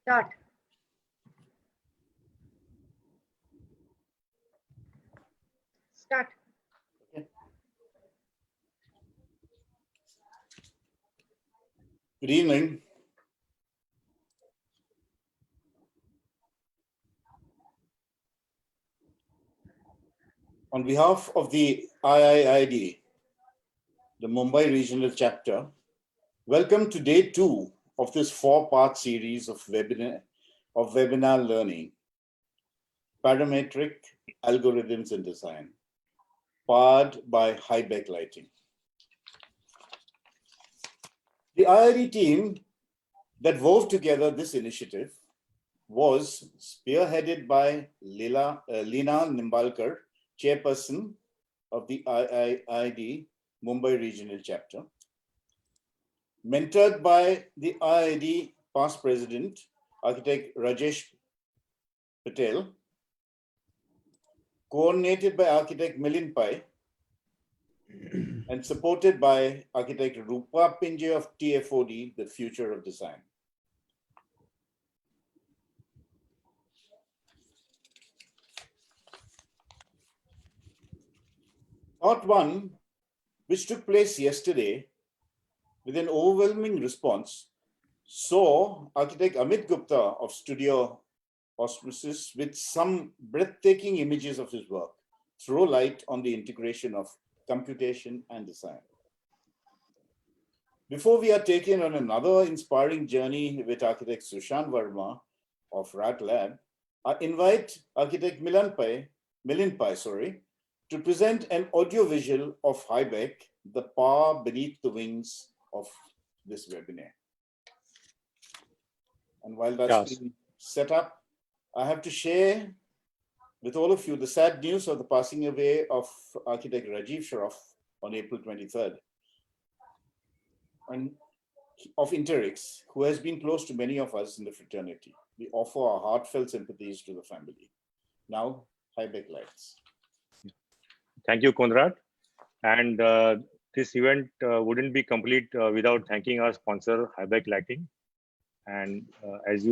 Start. Start. Good evening. On behalf of the IIID, the Mumbai Regional Chapter, welcome to day 2 of this 4-part series of webinar learning, Parametric Algorithms in Design, powered by high-beck lighting. The IID team that wove together this initiative was spearheaded by Leena Nimbalkar, chairperson of the IIID Mumbai Regional Chapter, mentored by the IID past president, architect Rajesh Patel, coordinated by architect Milind Pai, and supported by architect Rupa Pinje of TFOD, the Future of Design. Part 1, which took place yesterday with an overwhelming response, saw architect Amit Gupta of Studio Auspices with some breathtaking images of his work throw light on the integration of computation and design. Before we are taken on another inspiring journey with architect Sushant Verma of RAT Lab, I invite architect Milind Pai, to present an audiovisual of high-beck, the power beneath the wings of this webinar. And while that's been set up, I have to share with all of you the sad news of the passing away of architect Rajiv Shroff on April 23rd, and of Interix, who has been close to many of us in the fraternity. We offer our heartfelt sympathies to the family. Now, high-beck lights. Thank you, Konrad. And this event wouldn't be complete without thanking our sponsor, high-beck Lighting. And as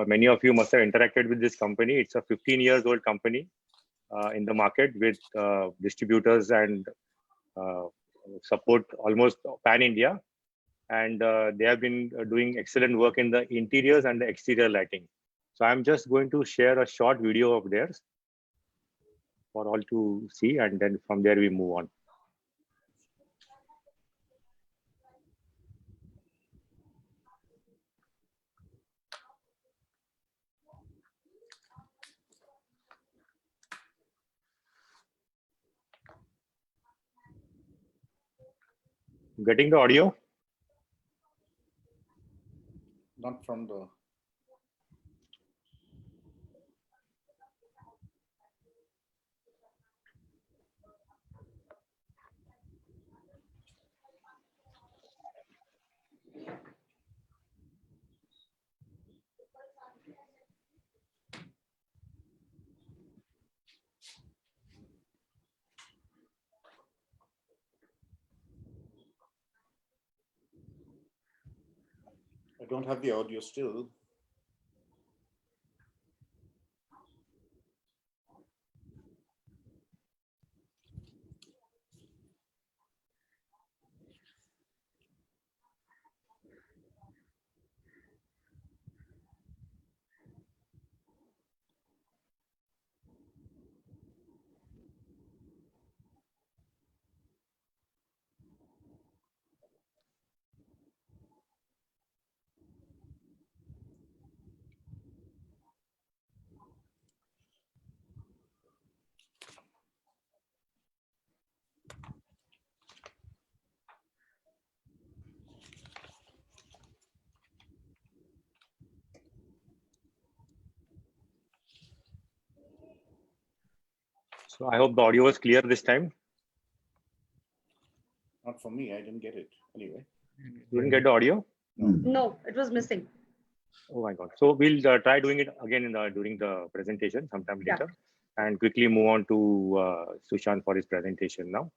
many of you must have interacted with this company, it's a 15-year-old company in the market with distributors and support almost pan-India. And they have been doing excellent work in the interiors and the exterior lighting. So I'm just going to share a short video of theirs for all to see, and then from there we move on. Getting the audio? Not from the... I don't have the audio still. So I hope the audio was clear this time. Not for me, I didn't get it. Anyway. You didn't get the audio? No, it was missing. Oh my God. So we'll try doing it again during the presentation sometime later, and quickly move on to Sushant for his presentation now.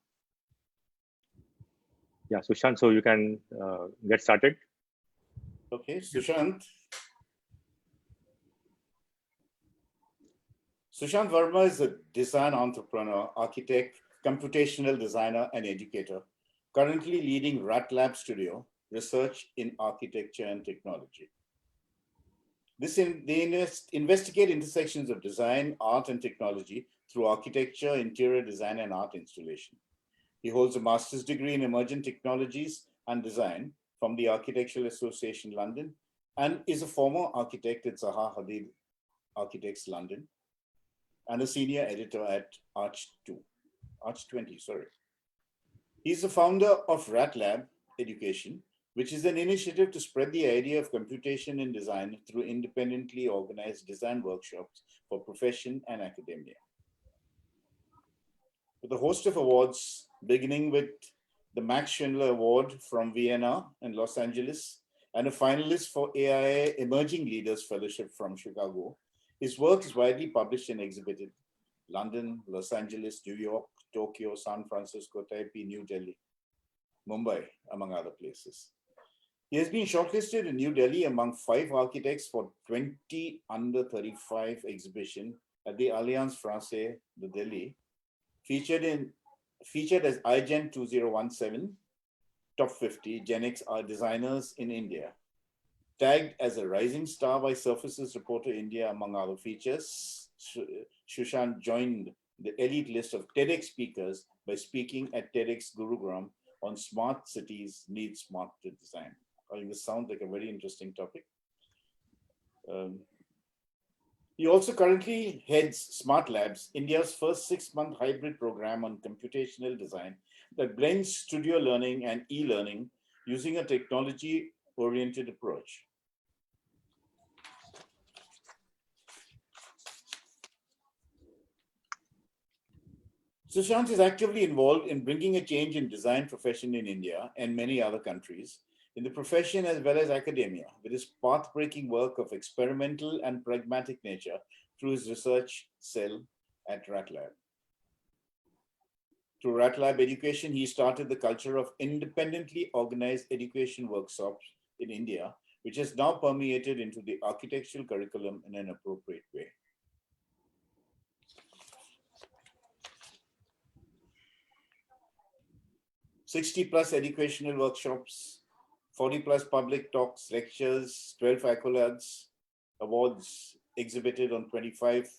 Yeah, Sushant, so you can get started. Okay, Sushant. Sushant Verma is a design entrepreneur, architect, computational designer, and educator, currently leading RATLab Studio, Research in Architecture and Technology. They investigate intersections of design, art, and technology through architecture, interior design, and art installation. He holds a master's degree in emergent technologies and design from the Architectural Association London and is a former architect at Zaha Hadid Architects London and a senior editor at Arch 20, sorry. He's the founder of RATLab Education, which is an initiative to spread the idea of computation in design through independently organized design workshops for profession and academia. With a host of awards, beginning with the Max Schindler Award from Vienna and Los Angeles, and a finalist for AIA Emerging Leaders Fellowship from Chicago, his work is widely published and exhibited London, Los Angeles, New York, Tokyo, San Francisco, Taipei, New Delhi, Mumbai, among other places. He has been shortlisted in New Delhi among 5 architects for 20 under 35 exhibition at the Alliance Francaise de Delhi, featured as iGen 2017 Top 50 Gen X designers in India. Tagged as a rising star by Surfaces Reporter India, among other features, Sushant joined the elite list of TEDx speakers by speaking at TEDx Gurugram on smart cities need smart design. I think this sounds like a very interesting topic. He also currently heads Smart Labs, India's first 6-month hybrid program on computational design that blends studio learning and e-learning using a technology-oriented approach. Sushant is actively involved in bringing a change in design profession in India and many other countries, in the profession as well as academia, with his path-breaking work of experimental and pragmatic nature through his research cell at RATLab. Through RATLab Education, he started the culture of independently organized education workshops in India, which has now permeated into the architectural curriculum in an appropriate way. +60 educational workshops, 40+ public talks, lectures, 12 accolades, awards exhibited on 25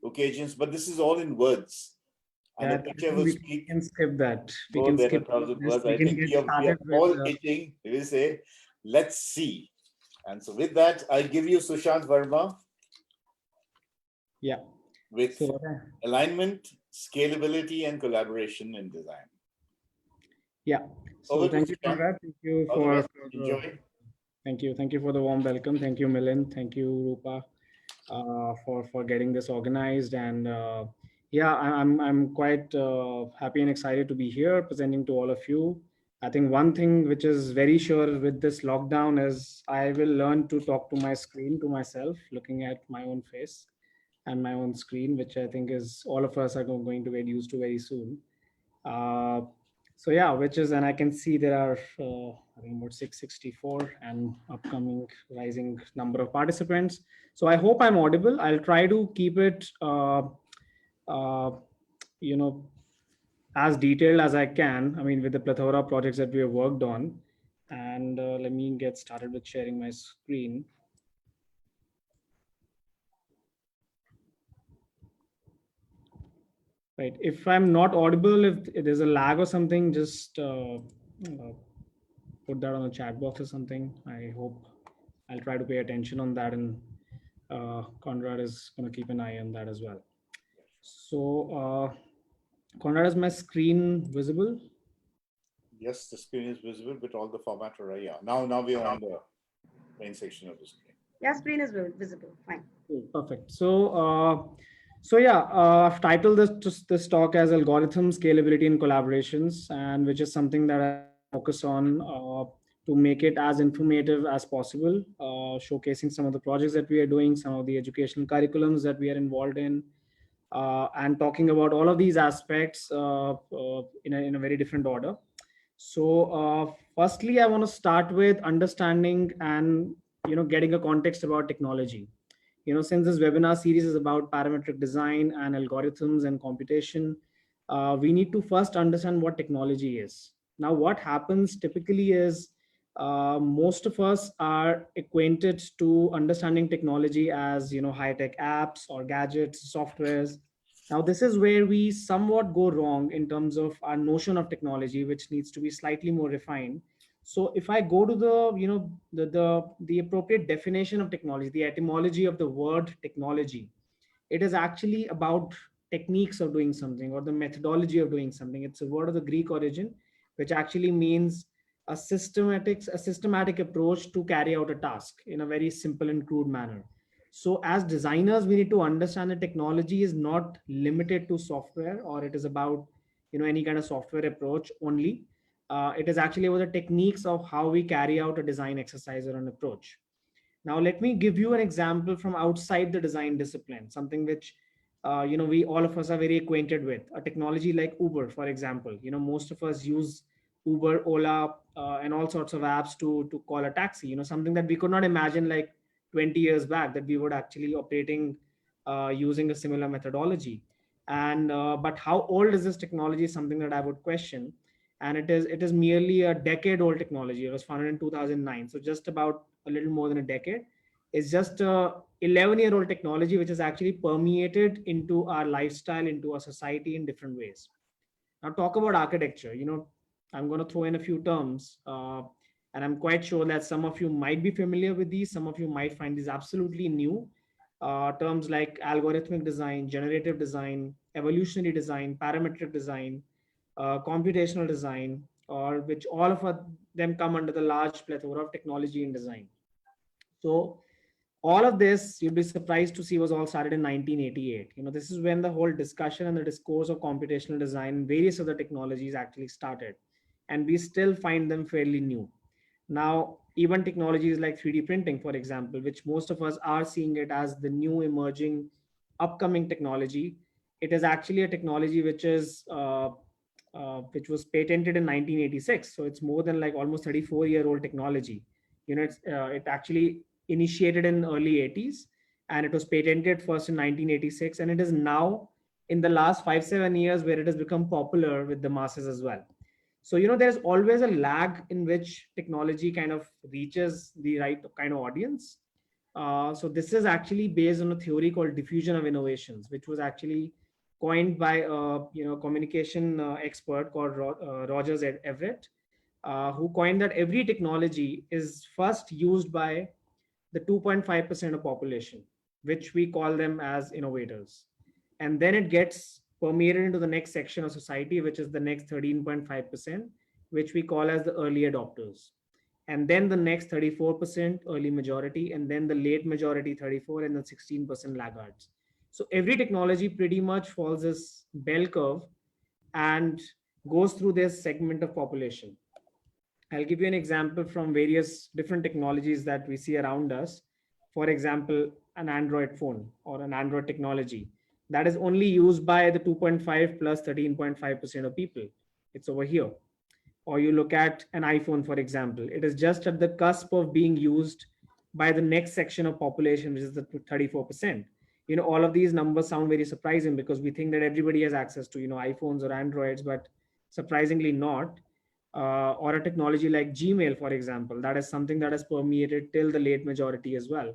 occasions, but this is all in words. And Yeah, the picture will we speak. can skip that. We Oh, can there are skip 1,000 this. words. We I can think get we are started all with itching. We will say, let's see. And so with that, I give you Sushant Verma. Yeah. With So alignment, scalability, and collaboration in design. yeah. So Over to thank you, Sushant. Conrad. Thank you All the for best. Enjoy. thank you. Thank you for the warm welcome. Thank you, Milind. Thank you, Rupa, for getting this organized. And yeah, I'm quite happy and excited to be here presenting to all of you. I think one thing which is very sure with this lockdown is I will learn to talk to my screen, to myself, looking at my own face and my own screen, which I think is all of us are going to get used to very soon. So yeah, and I can see there are I think about 664 and upcoming rising number of participants. So I hope I'm audible. I'll try to keep it as detailed as I can. I mean, with the plethora of projects that we have worked on. And let me get started with sharing my screen. Right. If I'm not audible, if there's a lag or something, just put that on the chat box or something. I hope I'll try to pay attention on that, and Conrad is going to keep an eye on that as well. So, Conrad, is my screen visible? Yes, the screen is visible, but all the format are right. Yeah. Now we are on the main section of the screen. Yeah, screen is visible. Fine. Cool, perfect. So yeah, I've titled this talk as Algorithm Scalability and Collaborations, and which is something that I focus on to make it as informative as possible, showcasing some of the projects that we are doing, some of the educational curriculums that we are involved in, and talking about all of these aspects in a very different order. So firstly, I want to start with understanding and getting a context about technology. Since this webinar series is about parametric design and algorithms and computation, we need to first understand what technology is. Now, what happens typically is most of us are acquainted to understanding technology as high-tech apps or gadgets, softwares. Now, this is where we somewhat go wrong in terms of our notion of technology, which needs to be slightly more refined. So if I go to the appropriate definition of technology, the etymology of the word technology, it is actually about techniques of doing something or the methodology of doing something. It's a word of the Greek origin, which actually means a systematic approach to carry out a task in a very simple and crude manner. So as designers, we need to understand that technology is not limited to software, or it is about any kind of software approach only. It is actually about the techniques of how we carry out a design exercise or an approach. Now, let me give you an example from outside the design discipline, something which, we all of us are very acquainted with. A technology like Uber, for example. Most of us use Uber, Ola, and all sorts of apps to call a taxi. Something that we could not imagine like 20 years back that we would actually operating using a similar methodology. And but how old is this technology is something that I would question. And it is merely a decade old technology. It was founded in 2009, so just about a little more than a decade. It's just a 11-year-old technology which has actually permeated into our lifestyle, into our society in different ways. Now, talk about architecture. I'm going to throw in a few terms, and I'm quite sure that some of you might be familiar with these. Some of you might find these absolutely new. Terms like algorithmic design, generative design, evolutionary design, parametric design, computational design, or which all of them come under the large plethora of technology in design. So all of this, you'd be surprised to see, was all started in 1988. This is when the whole discussion and the discourse of computational design and various other technologies actually started. And we still find them fairly new. Now, even technologies like 3D printing, for example, which most of us are seeing it as the new emerging upcoming technology. It is actually a technology which was patented in 1986. So it's more than like almost 34-year-old technology. It actually initiated in early 80s, and it was patented first in 1986, and it is now in the last 5-7 years where it has become popular with the masses as well. So there's always a lag in which technology kind of reaches the right kind of audience. So this is actually based on a theory called diffusion of innovations, which was actually coined by a communication expert called Rogers Everett, who coined that every technology is first used by the 2.5% of population, which we call them as innovators. And then it gets permeated into the next section of society, which is the next 13.5%, which we call as the early adopters. And then the next 34% early majority, and then the late majority 34, and the 16% laggards. So every technology pretty much follows this bell curve and goes through this segment of population. I'll give you an example from various different technologies that we see around us. For example, an Android phone or an Android technology that is only used by the 2.5 plus 13.5% of people. It's over here. Or you look at an iPhone, for example, it is just at the cusp of being used by the next section of population, which is the 34%. All of these numbers sound very surprising because we think that everybody has access to, iPhones or Androids, but surprisingly not. Or a technology like Gmail, for example, that is something that has permeated till the late majority as well.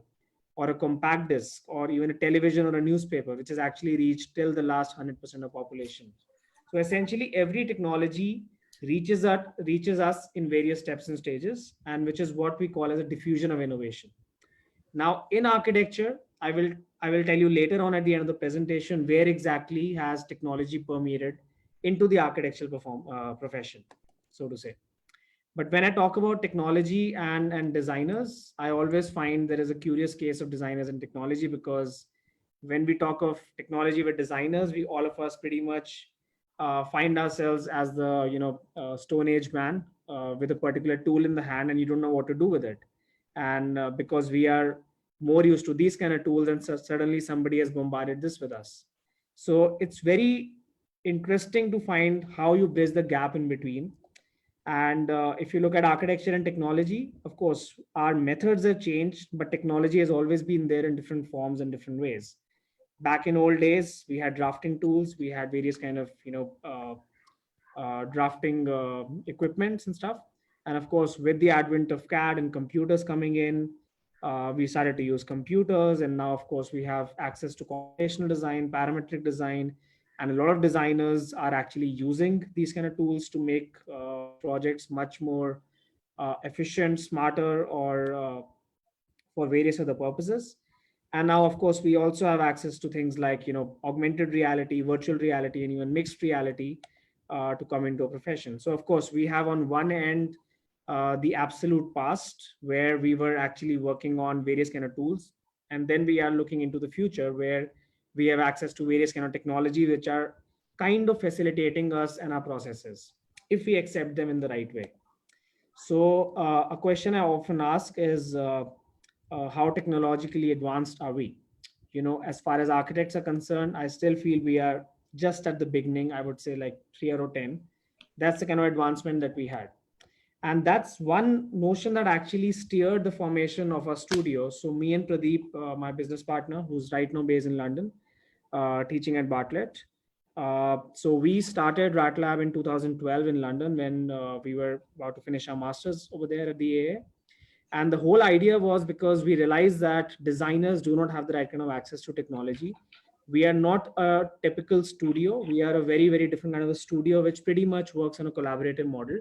Or a compact disc, or even a television or a newspaper, which has actually reached till the last 100% of population. So essentially, every technology reaches us in various steps and stages, and which is what we call as a diffusion of innovation. Now, in architecture, I will tell you later on at the end of the presentation where exactly has technology permeated into the architectural profession, so to say. But when I talk about technology and designers, I always find there is a curious case of designers and technology, because when we talk of technology with designers, we all of us pretty much find ourselves as the Stone Age man with a particular tool in the hand, and you don't know what to do with it. And because we are more used to these kind of tools, and suddenly somebody has bombarded this with us. So it's very interesting to find how you bridge the gap in between. And if you look at architecture and technology, of course, our methods have changed, but technology has always been there in different forms and different ways. Back in old days, we had drafting tools, we had various kind of, drafting equipments and stuff. And of course, with the advent of CAD and computers coming in, we started to use computers. And now, of course, we have access to computational design, parametric design, and a lot of designers are actually using these kind of tools to make projects much more efficient, smarter, or for various other purposes. And now, of course, we also have access to things like, augmented reality, virtual reality, and even mixed reality to come into a profession. So of course, we have on one end the absolute past, where we were actually working on various kind of tools, and then we are looking into the future, where we have access to various kind of technology which are kind of facilitating us and our processes, if we accept them in the right way. So a question I often ask is, how technologically advanced are we? As far as architects are concerned, I still feel we are just at the beginning. I would say like 3 out of 10. That's the kind of advancement that we had. And that's one notion that actually steered the formation of our studio. So me and Pradeep, my business partner, who's right now based in London, teaching at Bartlett. So we started RATLab in 2012 in London, when we were about to finish our masters over there at the AA. And the whole idea was because we realized that designers do not have the right kind of access to technology. We are not a typical studio. We are a very, very different kind of a studio, which pretty much works on a collaborative model,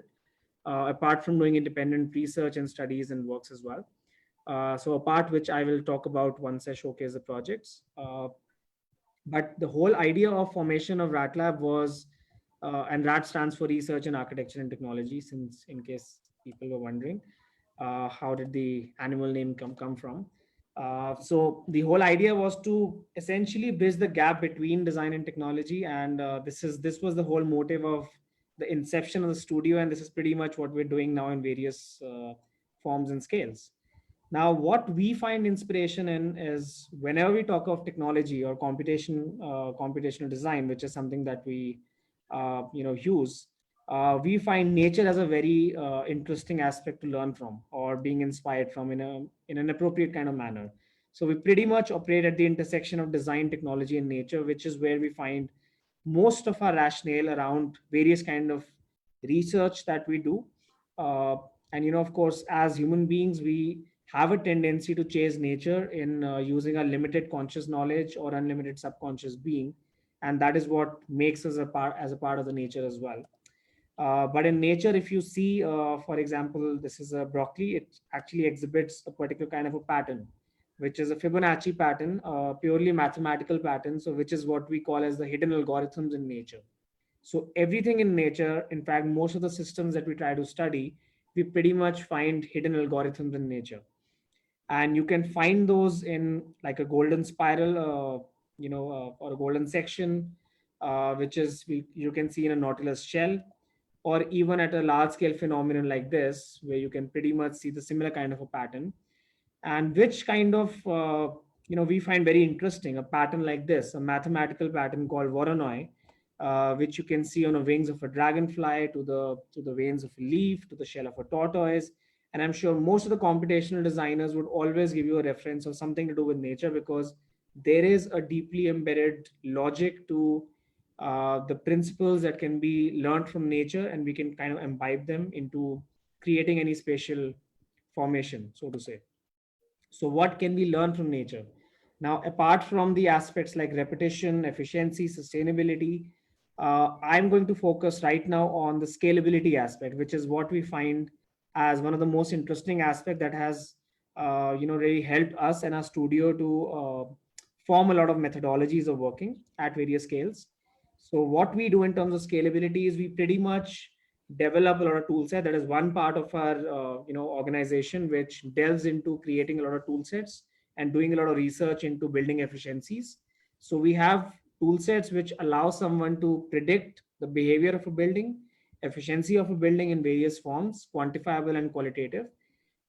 apart from doing independent research and studies and works as well. So a part which I will talk about once I showcase the projects. But the whole idea of formation of RATLab was, and RAT stands for Research and Architecture and Technology, since in case people were wondering, how did the animal name come from. So the whole idea was to essentially bridge the gap between design and technology. And this was the whole motive of the inception of the studio. And this is pretty much what we're doing now in various forms and scales. Now, what we find inspiration in is whenever we talk of technology or computational design, which is something that we use, we find nature as a very interesting aspect to learn from or being inspired from in an appropriate kind of manner. So we pretty much operate at the intersection of design, technology, and nature, which is where we find most of our rationale around various kind of research that we do. And of course, as human beings, we have a tendency to chase nature in using our limited conscious knowledge or unlimited subconscious being, and that is what makes us a part of the nature as well. But in nature, if you see, for example, this is a broccoli, it actually exhibits a particular kind of a pattern, which is a Fibonacci pattern, purely mathematical pattern, so which is what we call as the hidden algorithms in nature. So everything in nature, in fact, most of the systems that we try to study, we pretty much find hidden algorithms in nature. And you can find those in like a golden spiral, or a golden section, which is you can see in a Nautilus shell, or even at a large scale phenomenon like this, where you can pretty much see the similar kind of a pattern. And which kind of, we find very interesting, a pattern like this, a mathematical pattern called Voronoi, which you can see on the wings of a dragonfly, to the veins of a leaf, to the shell of a tortoise. And I'm sure most of the computational designers would always give you a reference of something to do with nature, because there is a deeply embedded logic to the principles that can be learned from nature, and we can kind of imbibe them into creating any spatial formation, so to say. So what can we learn from nature? Now, apart from the aspects like repetition, efficiency, sustainability, I'm going to focus right now on the scalability aspect, which is what we find as one of the most interesting aspects that has really helped us and our studio to form a lot of methodologies of working at various scales. So what we do in terms of scalability is we pretty much develop a lot of tool set. That is one part of our organization, which delves into creating a lot of tool sets and doing a lot of research into building efficiencies. So we have tool sets which allow someone to predict the behavior of a building, efficiency of a building in various forms, quantifiable and qualitative,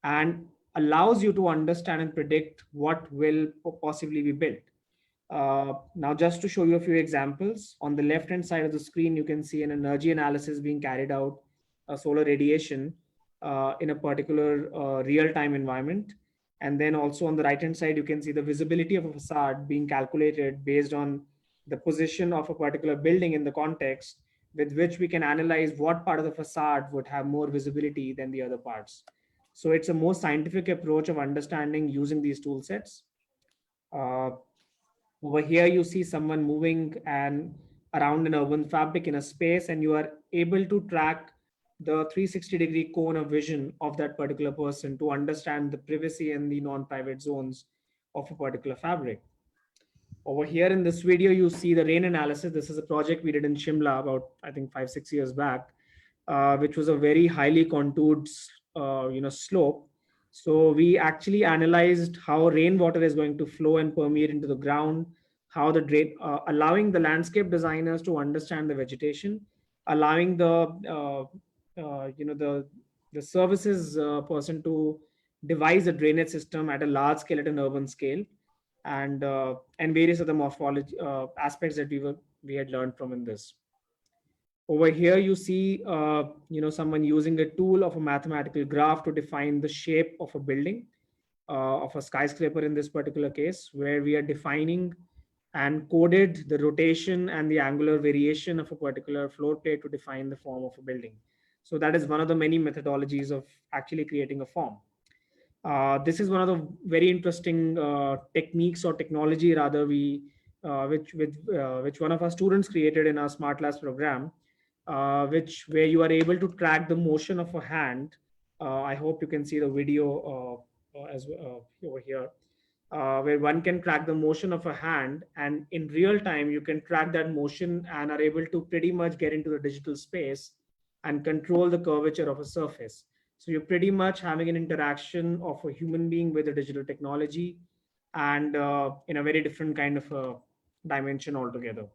and allows you to understand and predict what will possibly be built. Now, just to show you a few examples, on the left-hand side of the screen, you can see an energy analysis being carried out solar radiation in a particular real-time environment. And then also on the right-hand side, you can see the visibility of a facade being calculated based on the position of a particular building in the context, with which we can analyze what part of the facade would have more visibility than the other parts. So it's a more scientific approach of understanding using these tool sets. Over here, you see someone moving and around an urban fabric in a space, and you are able to track the 360-degree cone of vision of that particular person to understand the privacy and the non-private zones of a particular fabric. Over here in this video, you see the rain analysis. This is a project we did in Shimla about, I think, 5-6 years back, which was a very highly contoured, slope. So we actually analyzed how rainwater is going to flow and permeate into the ground, how the drain, allowing the landscape designers to understand the vegetation, allowing the services person to devise a drainage system at a large scale, at an urban scale, and various other morphology aspects that we had learned from in this. Over here, you see, someone using a tool of a mathematical graph to define the shape of a building, of a skyscraper in this particular case, where we are defining and coded the rotation and the angular variation of a particular floor plate to define the form of a building. So that is one of the many methodologies of actually creating a form. This is one of the very interesting techniques or technology rather which one of our students created in our Smart Labs program, where you are able to track the motion of a hand. I hope you can see the video over here, where one can track the motion of a hand, and in real time you can track that motion and are able to pretty much get into the digital space and control the curvature of a surface. So you're pretty much having an interaction of a human being with a digital technology, and in a very different kind of a dimension altogether.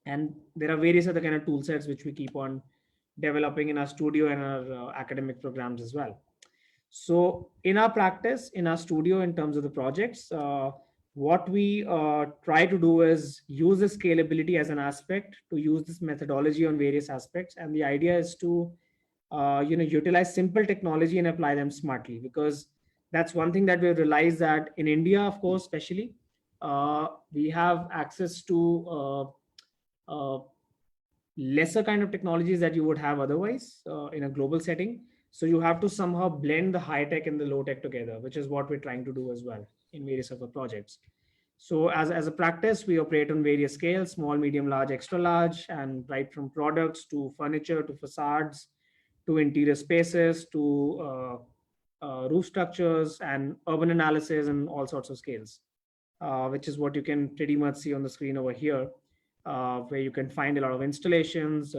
And there are various other kind of tool sets which we keep on developing in our studio and our academic programs as well. So in our practice, in our studio, in terms of the projects, what we try to do is use the scalability as an aspect, to use this methodology on various aspects. And the idea is to utilize simple technology and apply them smartly, because that's one thing that we've realized, that in India, of course, especially, we have access to lesser kind of technologies that you would have otherwise in a global setting. So you have to somehow blend the high tech and the low tech together, which is what we're trying to do as well in various of our projects. So as a practice, we operate on various scales: small, medium, large, extra large, and right from products to furniture to facades to interior spaces to roof structures and urban analysis and all sorts of scales, which is what you can pretty much see on the screen over here, where you can find a lot of installations,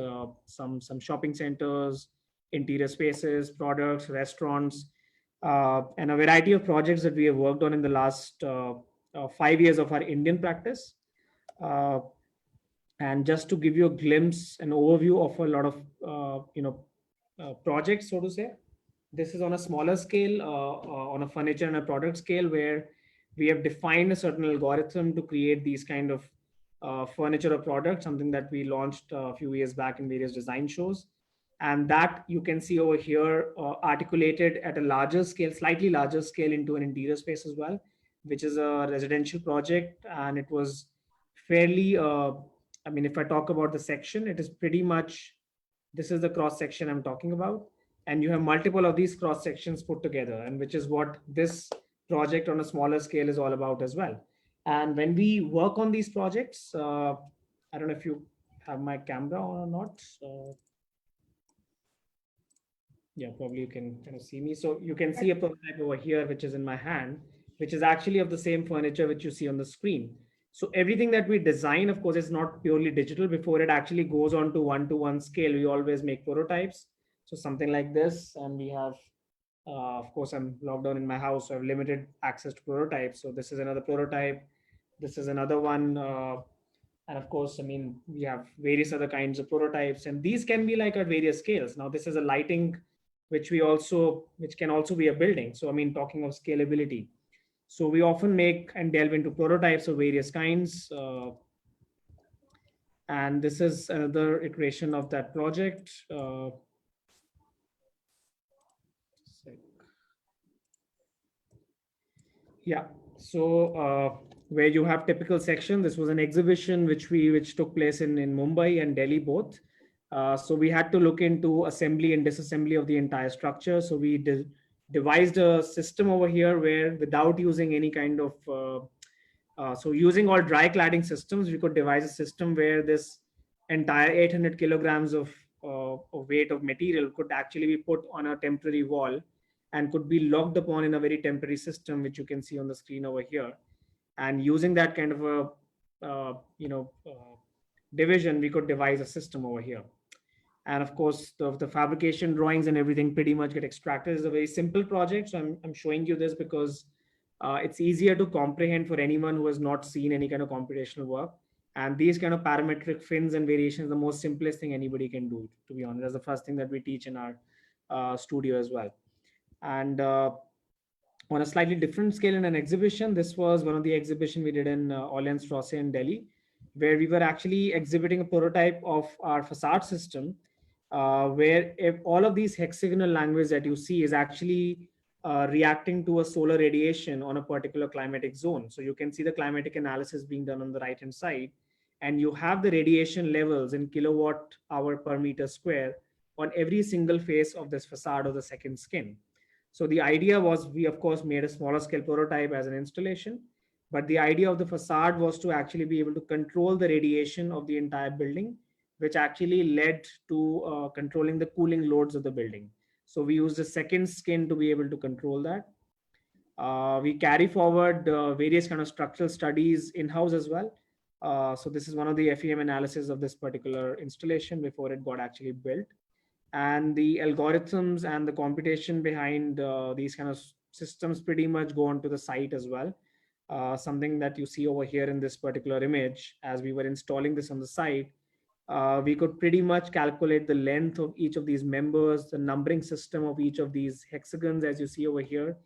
some shopping centers, interior spaces, products, restaurants, and a variety of projects that we have worked on in the last 5 years of our Indian practice. And just to give you a glimpse, an overview of a lot of projects, so to say, this is on a smaller scale, on a furniture and a product scale, where we have defined a certain algorithm to create these kind of furniture or product, something that we launched a few years back in various design shows. And that you can see over here articulated at a larger scale, slightly larger scale, into an interior space as well, which is a residential project. And it was fairly, if I talk about the section, it is pretty much, this is the cross section I'm talking about. And you have multiple of these cross sections put together, and which is what this project on a smaller scale is all about as well. And when we work on these projects, I don't know if you have my camera on or not. Yeah, probably you can kind of see me. So you can see a prototype over here, which is in my hand, which is actually of the same furniture which you see on the screen. So everything that we design, of course, is not purely digital. Before it actually goes on to one-to-one scale, we always make prototypes. So something like this, and we have, of course, I'm locked down in my house, so I have limited access to prototypes. So this is another prototype. This is another one. And of course, we have various other kinds of prototypes, and these can be like at various scales. Now, this is a lighting, which can also be a building. So, talking of scalability. So we often make and delve into prototypes of various kinds. And this is another iteration of that project. sec. Yeah. So where you have typical section, this was an exhibition which took place in Mumbai and Delhi both. So we had to look into assembly and disassembly of the entire structure. So we devised a system over here where, without using any kind of so using all dry cladding systems, we could devise a system where this entire 800 kilograms of weight of material could actually be put on a temporary wall and could be locked upon in a very temporary system, which you can see on the screen over here. And using that kind of a division, we could devise a system over here. And of course, the fabrication drawings and everything pretty much get extracted. It's a very simple project. So I'm showing you this because it's easier to comprehend for anyone who has not seen any kind of computational work. And these kind of parametric fins and variations, the most simplest thing anybody can do, to be honest. That's the first thing that we teach in our studio as well. And on a slightly different scale in an exhibition, this was one of the exhibition we did in Orleans-Strasse in Delhi, where we were actually exhibiting a prototype of our facade system, where if all of these hexagonal language that you see is actually reacting to a solar radiation on a particular climatic zone. So you can see the climatic analysis being done on the right hand side, and you have the radiation levels in kilowatt hour per meter square on every single face of this facade of the second skin. So the idea was, we of course made a smaller scale prototype as an installation, but the idea of the facade was to actually be able to control the radiation of the entire building, which actually led to controlling the cooling loads of the building. So we used the second skin to be able to control that. We carry forward various kind of structural studies in-house as well. So this is one of the FEM analysis of this particular installation before it got actually built. And the algorithms and the computation behind these kind of systems pretty much go onto the site as well. Something that you see over here in this particular image, as we were installing this on the site, we could pretty much calculate the length of each of these members, the numbering system of each of these hexagons, as you see over here,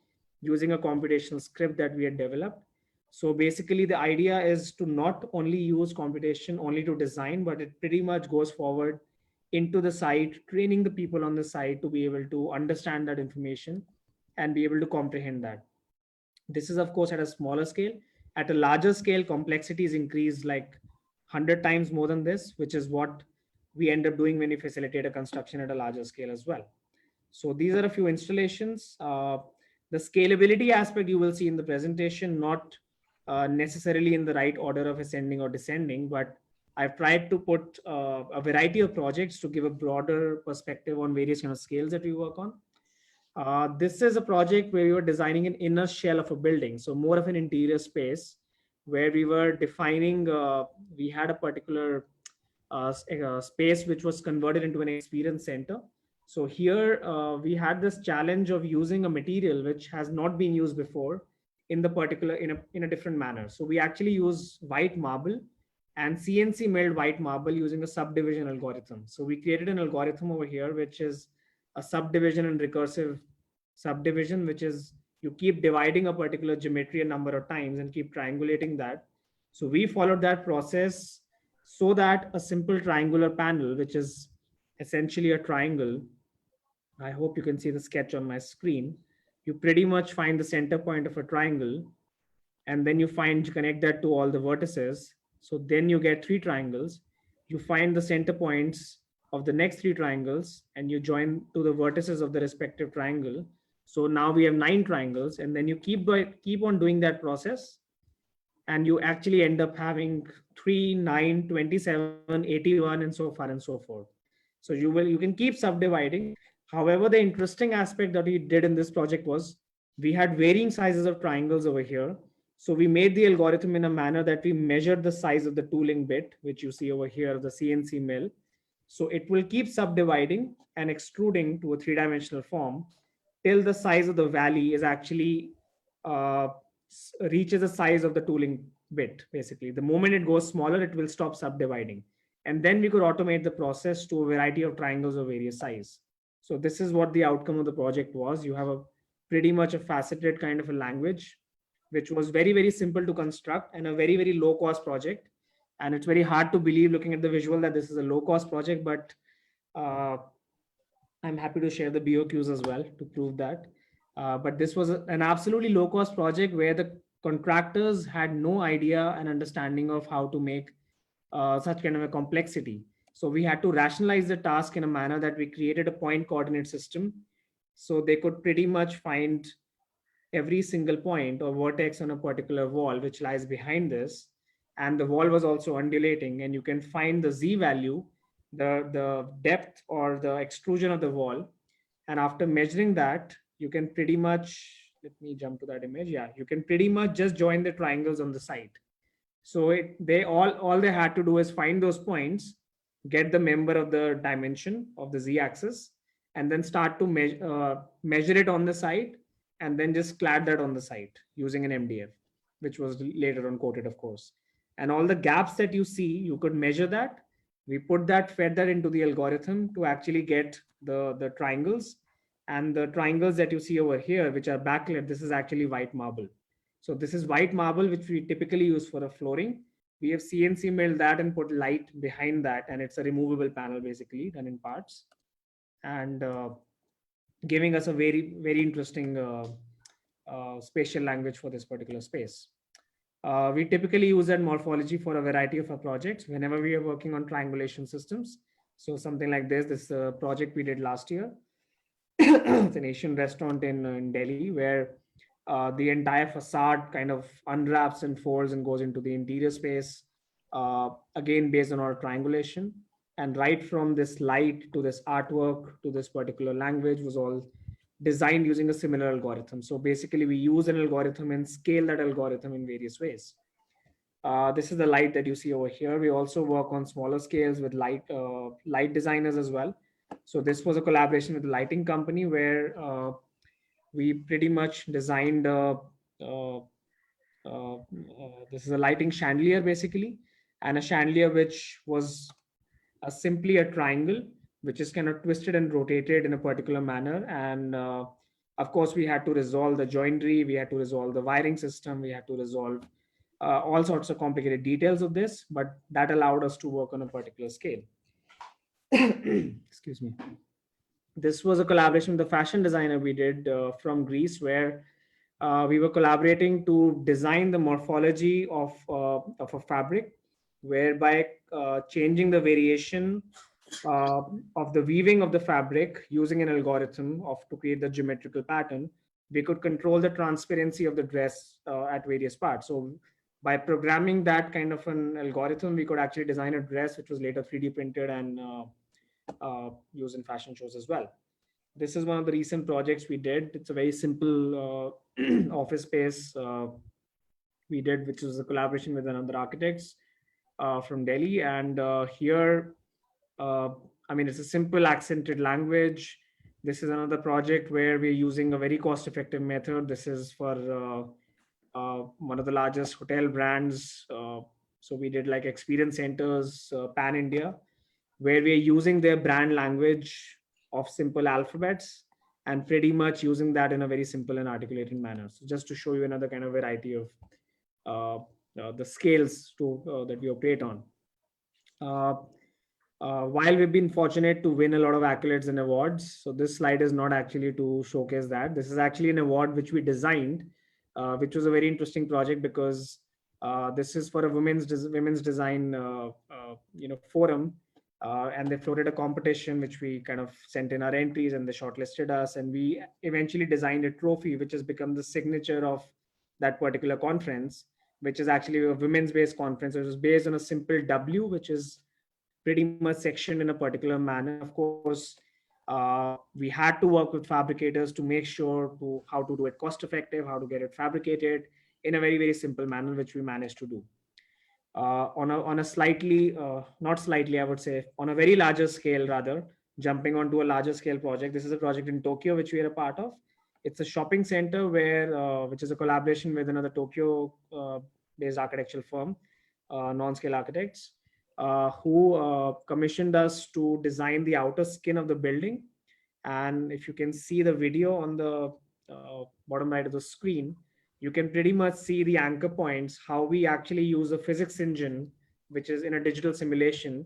using a computational script that we had developed. So basically the idea is to not only use computation only to design, but it pretty much goes forward into the site, training the people on the site to be able to understand that information and be able to comprehend that. This is of course at a smaller scale. At a larger scale, complexity is increased like 100 times more than this, which is what we end up doing when we facilitate a construction at a larger scale as well. So these are a few installations. The scalability aspect you will see in the presentation, not necessarily in the right order of ascending or descending, but I've tried to put a variety of projects to give a broader perspective on various kind of scales that we work on. This is a project where we were designing an inner shell of a building, so more of an interior space where we were defining, we had a particular space which was converted into an experience center. So here we had this challenge of using a material which has not been used before in the particular, in a different manner. So we actually use white marble and CNC milled white marble using a subdivision algorithm. So we created an algorithm over here, which is a subdivision and recursive subdivision, which is you keep dividing a particular geometry a number of times and keep triangulating that. So we followed that process so that a simple triangular panel, which is essentially a triangle, I hope you can see the sketch on my screen. You pretty much find the center point of a triangle, and then you connect that to all the vertices. So then you get 3 triangles. You find the center points of the next 3 triangles and you join to the vertices of the respective triangle. So now we have 9 triangles, and then you keep on doing that process, and you actually end up having 3, 9, 27, 81, and so far and so forth. So you can keep subdividing. However, the interesting aspect that we did in this project was we had varying sizes of triangles over here. So we made the algorithm in a manner that we measured the size of the tooling bit, which you see over here, the CNC mill. So it will keep subdividing and extruding to a 3-dimensional form till the size of the valley is actually reaches the size of the tooling bit. Basically, the moment it goes smaller, it will stop subdividing. And then we could automate the process to a variety of triangles of various size. So this is what the outcome of the project was. You have a pretty much a faceted kind of a language, which was very, very simple to construct and a very, very low cost project. And it's very hard to believe looking at the visual that this is a low cost project, but I'm happy to share the BOQs as well to prove that. But this was an absolutely low cost project where the contractors had no idea and understanding of how to make such kind of a complexity. So we had to rationalize the task in a manner that we created a point coordinate system. So they could pretty much find every single point or vertex on a particular wall which lies behind this. And the wall was also undulating, and you can find the Z value, the depth or the extrusion of the wall. And after measuring that, you can pretty much, let me jump to that image. Yeah, you can pretty much just join the triangles on the side. So they all they had to do is find those points, get the member of the dimension of the Z-axis, and then start to measure it on the side, and then just clad that on the site using an MDF, which was later on coated, of course. And all the gaps that you see, you could measure that. We fed that into the algorithm to actually get the triangles. And the triangles that you see over here, which are backlit, this is actually white marble. So this is white marble, which we typically use for a flooring. We have CNC milled that and put light behind that, and it's a removable panel basically done in parts, and giving us a very, very interesting spatial language for this particular space. We typically use that morphology for a variety of our projects whenever we are working on triangulation systems. So something like this project we did last year. It's an Asian restaurant in Delhi where the entire facade kind of unwraps and folds and goes into the interior space, again, based on our triangulation. And right from this light to this artwork to this particular language was all designed using a similar algorithm. So basically we use an algorithm and scale that algorithm in various ways. This is the light that you see over here. We also work on smaller scales with light designers as well. So this was a collaboration with the lighting company where we pretty much designed this is a lighting chandelier basically, and a chandelier which was simply a triangle which is kind of twisted and rotated in a particular manner. And of course we had to resolve the joinery, we had to resolve the wiring system, we had to resolve all sorts of complicated details of this, but that allowed us to work on a particular scale. Excuse me. This was a collaboration with the fashion designer we did from Greece, where we were collaborating to design the morphology of a fabric, whereby changing the variation of the weaving of the fabric using an algorithm to create the geometrical pattern, we could control the transparency of the dress at various parts. So by programming that kind of an algorithm, we could actually design a dress which was later 3D printed and used in fashion shows as well. This is one of the recent projects we did. It's a very simple office space we did, which was a collaboration with another architects from Delhi. And here, I mean, it's a simple accented language. This is another project where we're using a very cost-effective method. This is for one of the largest hotel brands. So we did like experience centers, pan India, where we're using their brand language of simple alphabets and pretty much using that in a very simple and articulated manner. So just to show you another kind of variety of the scales that we operate on. While we've been fortunate to win a lot of accolades and awards, so this slide is not actually to showcase that. This is actually an award which we designed, which was a very interesting project because this is for a women's design forum, and they floated a competition which we kind of sent in our entries and they shortlisted us, and we eventually designed a trophy which has become the signature of that particular conference, which is actually a women's based conference. It was based on a simple W, which is pretty much sectioned in a particular manner. Of course, we had to work with fabricators to make sure how to do it cost effective, how to get it fabricated in a very, very simple manner, which we managed to do. On a slightly, not slightly, I would say, on a very larger scale rather, jumping onto a larger scale project. This is a project in Tokyo, which we are a part of. It's a shopping center which is a collaboration with another Tokyo-based architectural firm, Non-Scale Architects, who commissioned us to design the outer skin of the building. And if you can see the video on the bottom right of the screen, you can pretty much see the anchor points, how we actually use a physics engine, which is in a digital simulation,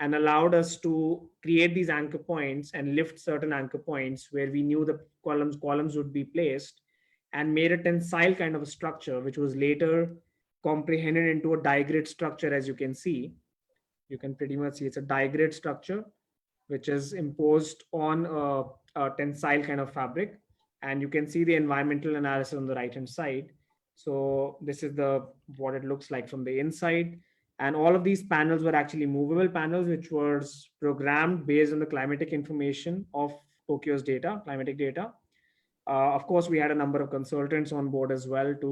and allowed us to create these anchor points and lift certain anchor points where we knew the columns would be placed, and made a tensile kind of a structure, which was later comprehended into a digrid structure. As you can see, you can pretty much see it's a digrid structure, which is imposed on a tensile kind of fabric. And you can see the environmental analysis on the right hand side. So this is the what it looks like from the inside. And all of these panels were actually movable panels, which was programmed based on the climatic information of Tokyo's data, climatic data. Of course, we had a number of consultants on board as well to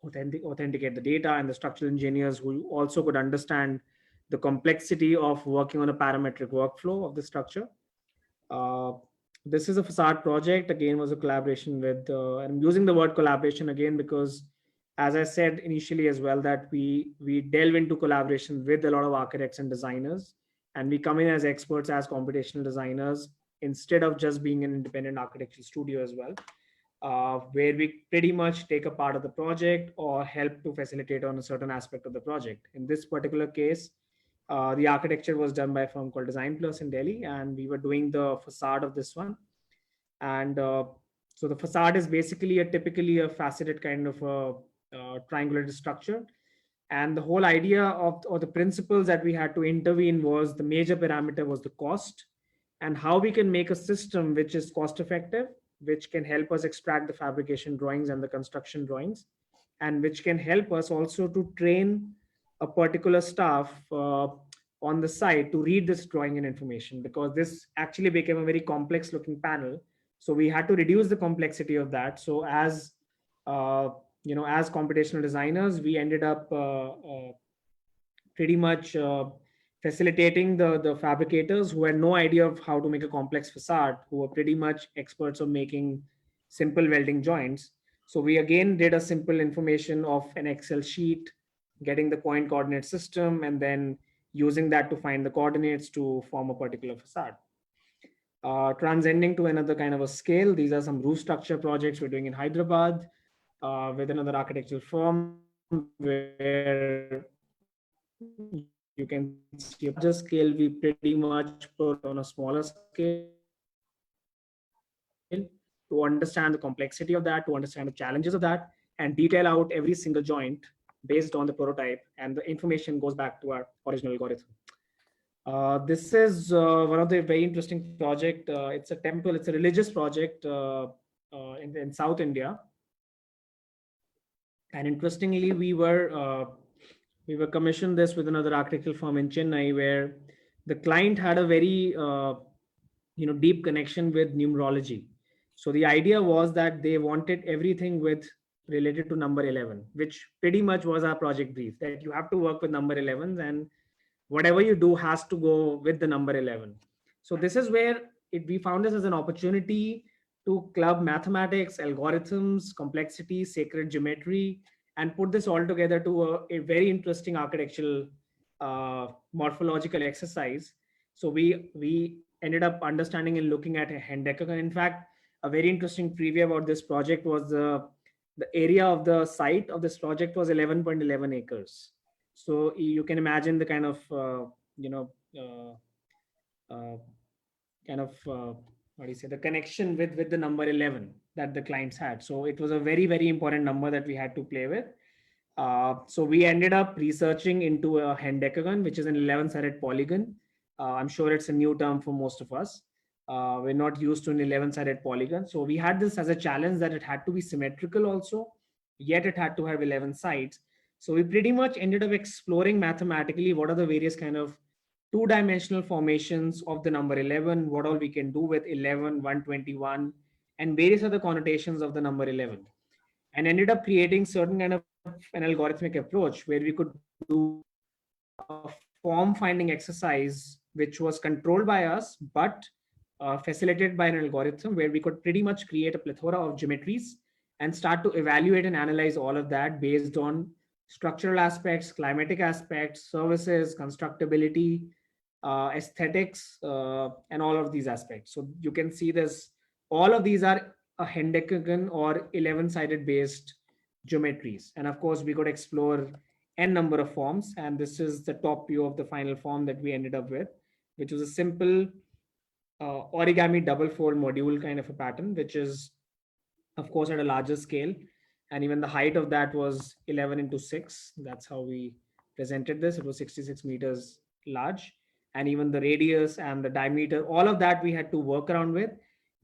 authenticate the data, and the structural engineers who also could understand the complexity of working on a parametric workflow of the structure. This is a facade project, again, was a collaboration with, and I'm using the word collaboration again because, as I said initially as well, that we delve into collaboration with a lot of architects and designers, and we come in as experts, as computational designers, instead of just being an independent architectural studio as well, where we pretty much take a part of the project or help to facilitate on a certain aspect of the project. In this particular case, the architecture was done by a firm called Design Plus in Delhi, and we were doing the facade of this one. And so the facade is basically typically a faceted kind of a triangular structure. And the whole idea of, or the principles that we had to intervene was, the major parameter was the cost, and how we can make a system which is cost effective, which can help us extract the fabrication drawings and the construction drawings, and which can help us also to train a particular staff on the site to read this drawing and information, because this actually became a very complex looking panel. So we had to reduce the complexity of that. So as as computational designers, we ended up pretty much facilitating the fabricators who had no idea of how to make a complex facade, who were pretty much experts of making simple welding joints. So we again did a simple information of an Excel sheet, getting the point coordinate system, and then using that to find the coordinates to form a particular facade. Transcending to another kind of a scale, these are some roof structure projects we're doing in Hyderabad with another architectural firm, where you can see a larger scale we pretty much put on a smaller scale to understand the complexity of that, to understand the challenges of that, and detail out every single joint based on the prototype, and the information goes back to our original algorithm. This is one of the very interesting project. It's a temple, it's a religious project in South India. And interestingly, we were commissioned this with another architectural firm in Chennai, where the client had a very deep connection with numerology. So the idea was that they wanted everything with related to number 11, which pretty much was our project brief, that you have to work with number 11s, and whatever you do has to go with the number 11. So this is where we found this as an opportunity to club mathematics, algorithms, complexity, sacred geometry, and put this all together to a very interesting architectural morphological exercise. So we ended up understanding and looking at a hendecagon. In fact, a very interesting preview about this project was the area of the site of this project was 11.11 acres. So you can imagine the kind of what do you say, the connection with the number 11 that the clients had. So it was a very, very important number that we had to play with. So we ended up researching into a hendecagon, which is an 11-sided polygon. I'm sure it's a new term for most of us. We're not used to an 11-sided polygon. So we had this as a challenge that it had to be symmetrical also, yet it had to have 11 sides. So we pretty much ended up exploring mathematically what are the various kind of two-dimensional formations of the number 11, what all we can do with 11, 121, and various other connotations of the number 11, and ended up creating certain kind of an algorithmic approach where we could do a form finding exercise, which was controlled by us, but facilitated by an algorithm, where we could pretty much create a plethora of geometries and start to evaluate and analyze all of that based on structural aspects, climatic aspects, services, constructability, aesthetics, and all of these aspects. So you can see this, all of these are a hendecagon or 11-sided based geometries. And of course, we could explore n number of forms. And this is the top view of the final form that we ended up with, which was a simple origami double fold module kind of a pattern, which is of course at a larger scale. And even the height of that was 11 into 6. That's how we presented this. It was 66 meters large. And even the radius and the diameter, all of that we had to work around with,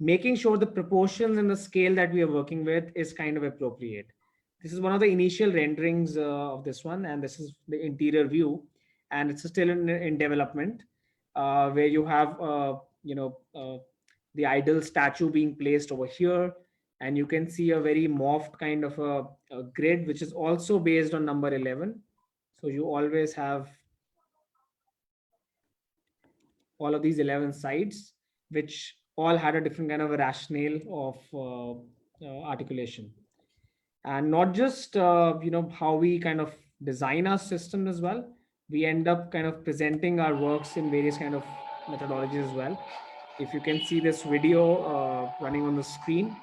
making sure the proportions and the scale that we are working with is kind of appropriate. This is one of the initial renderings of this one, and this is the interior view, and it's still in development, where you have the idol statue being placed over here, and you can see a very morphed kind of a grid, which is also based on number 11. So you always have all of these 11 sides, which all had a different kind of a rationale of articulation. And not just how we kind of design our system as well, we end up kind of presenting our works in various kind of methodologies as well. If you can see this video running on the screen,